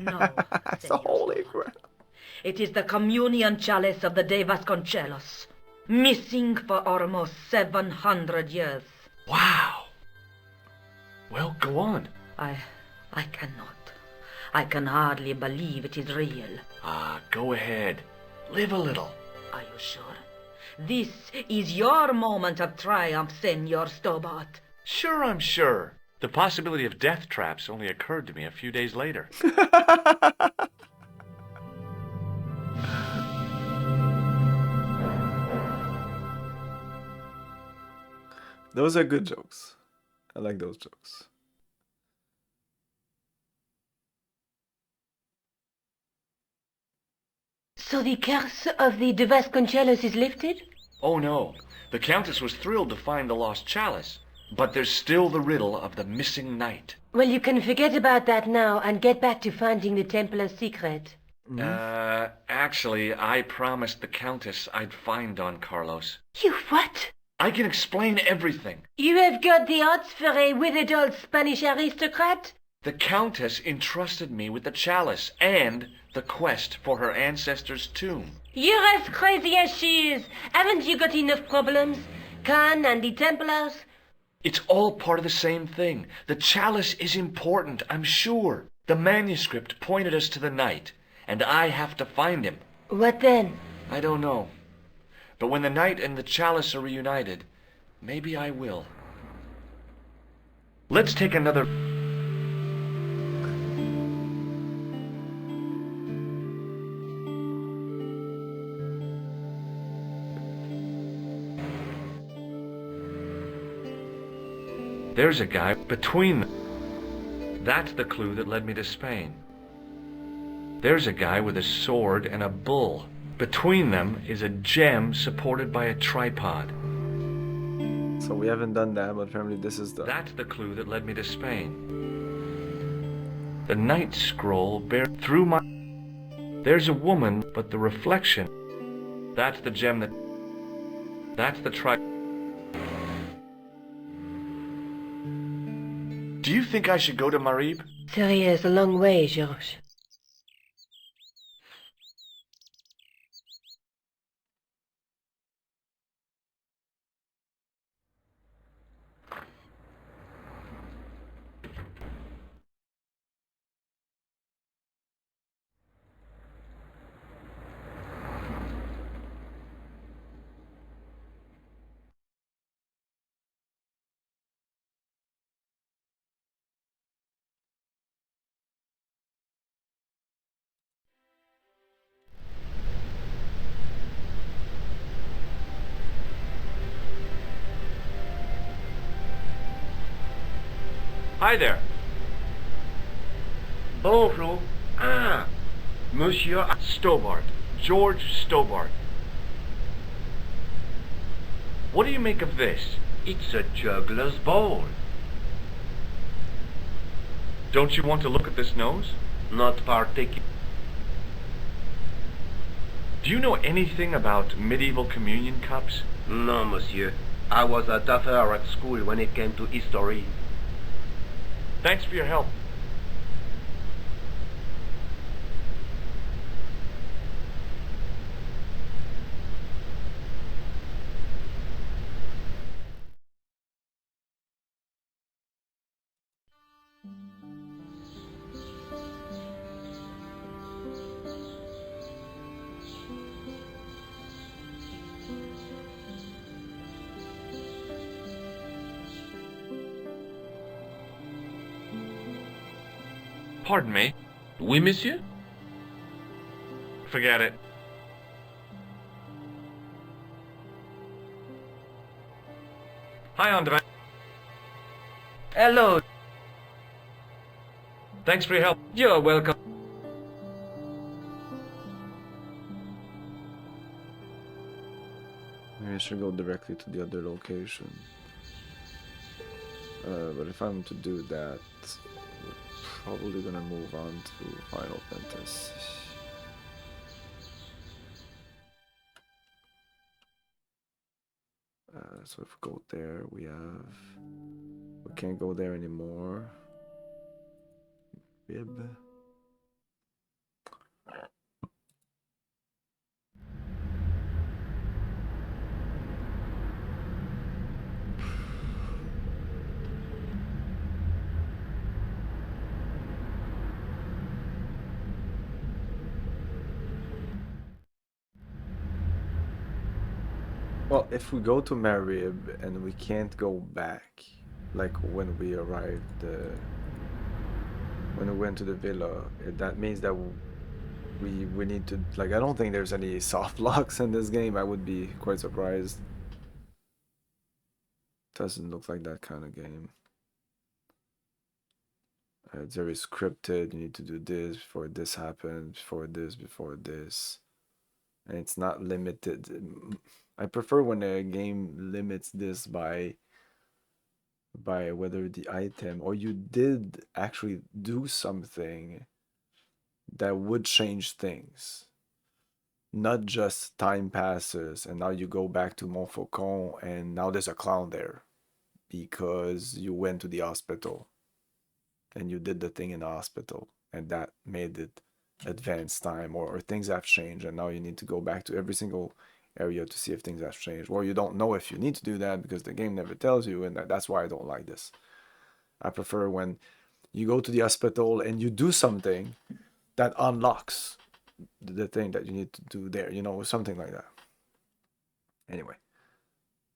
No. It's the Holy Grail. It is the communion chalice of the De Vasconcelos. Missing for almost 700 years. Wow. Well, go on. I cannot. I can hardly believe it is real. Go ahead. Live a little. Are you sure? This is your moment of triumph, Senor Stobart. Sure, I'm sure. The possibility of death traps only occurred to me a few days later. Those are good jokes. I like those jokes. So the curse of the De Vasconcelos is lifted? Oh no. The Countess was thrilled to find the lost chalice. But there's still the riddle of the missing knight. Well, you can forget about that now and get back to finding the Templar's secret. Actually, I promised the Countess I'd find Don Carlos. You what? I can explain everything. You have got the odds for a withered old Spanish aristocrat? The Countess entrusted me with the chalice and the quest for her ancestor's tomb. You're as crazy as she is. Haven't you got enough problems? Khan and the Templars, It's all part of the same thing. The chalice is important, I'm sure. The manuscript pointed us to the knight, and I have to find him. What then? I don't know. But when the knight and the chalice are reunited, maybe I will. Let's take another... There's a guy between them. That's the clue that led me to Spain. There's a guy with a sword and a bull. Between them is a gem supported by a tripod. So we haven't done that, but apparently this is the... That's the clue that led me to Spain. The night scroll bear through my... There's a woman, but the reflection... That's the gem that... That's the Do you think I should go to Marib? Syria is a long way, Georges. Hi there. Bonjour. Ah, Monsieur Stobart. George Stobart. What do you make of this? It's a juggler's ball. Don't you want to look at this nose? Not particular. Do you know anything about medieval communion cups? No, monsieur. I was a duffer at school when it came to history. Thanks for your help. Pardon me. Oui, monsieur? Forget it. Hi, Andre. Hello. Thanks for your help. You're welcome. Maybe I should go directly to the other location. But if I'm to do that, we're probably gonna move on to Final Fantasy. So if we go there, we can't go there anymore. Bib. Well, if we go to Marib and we can't go back, like when we arrived, when we went to the villa, that means that we need to, like, I don't think there's any soft locks in this game. I would be quite surprised. Doesn't look like that kind of game. It's very scripted. You need to do this before this happens, before this. And it's not limited. I prefer when a game limits this by whether the item or you did actually do something that would change things. Not just time passes and now you go back to Montfaucon and now there's a clown there because you went to the hospital and you did the thing in the hospital and that made it advance time, or things have changed and now you need to go back to every single area to see if things have changed. Or you don't know if you need to do that because the game never tells you, and that's why I don't like this. I prefer when you go to the hospital and you do something that unlocks the thing that you need to do there, you know, something like that. Anyway,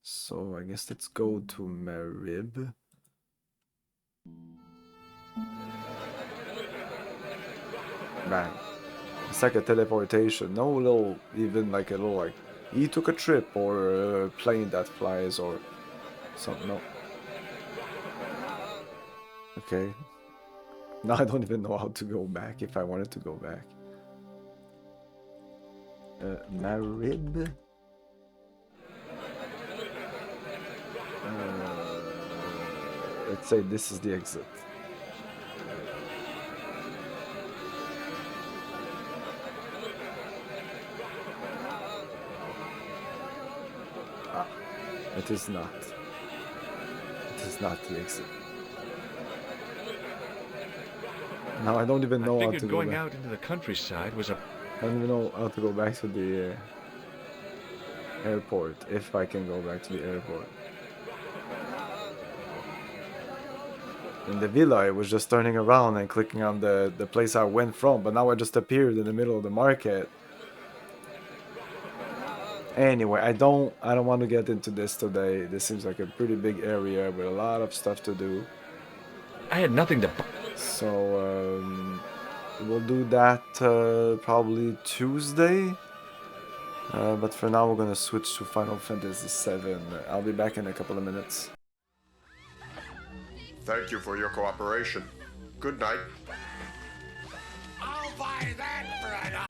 so I guess let's go to Marib. Bang. It's like a teleportation. No little, even like a little like, he took a trip or a plane that flies or something. No. Okay. Now I don't even know how to go back if I wanted to go back. Marib? Let's say this is the exit. Ah, it is not. It is not the exit. Now I don't even know how to go going back. out into the countryside was a... I don't even know how to go back to the airport, if I can go back to the airport. In the villa, I was just turning around and clicking on the place I went from, but now I just appeared in the middle of the market. Anyway, I don't want to get into this today. This seems like a pretty big area with a lot of stuff to do. I had nothing to... So, we'll do that probably Tuesday. But for now, we're gonna switch to Final Fantasy VII. I'll be back in a couple of minutes. Thank you for your cooperation. Good night. I'll buy that for $1.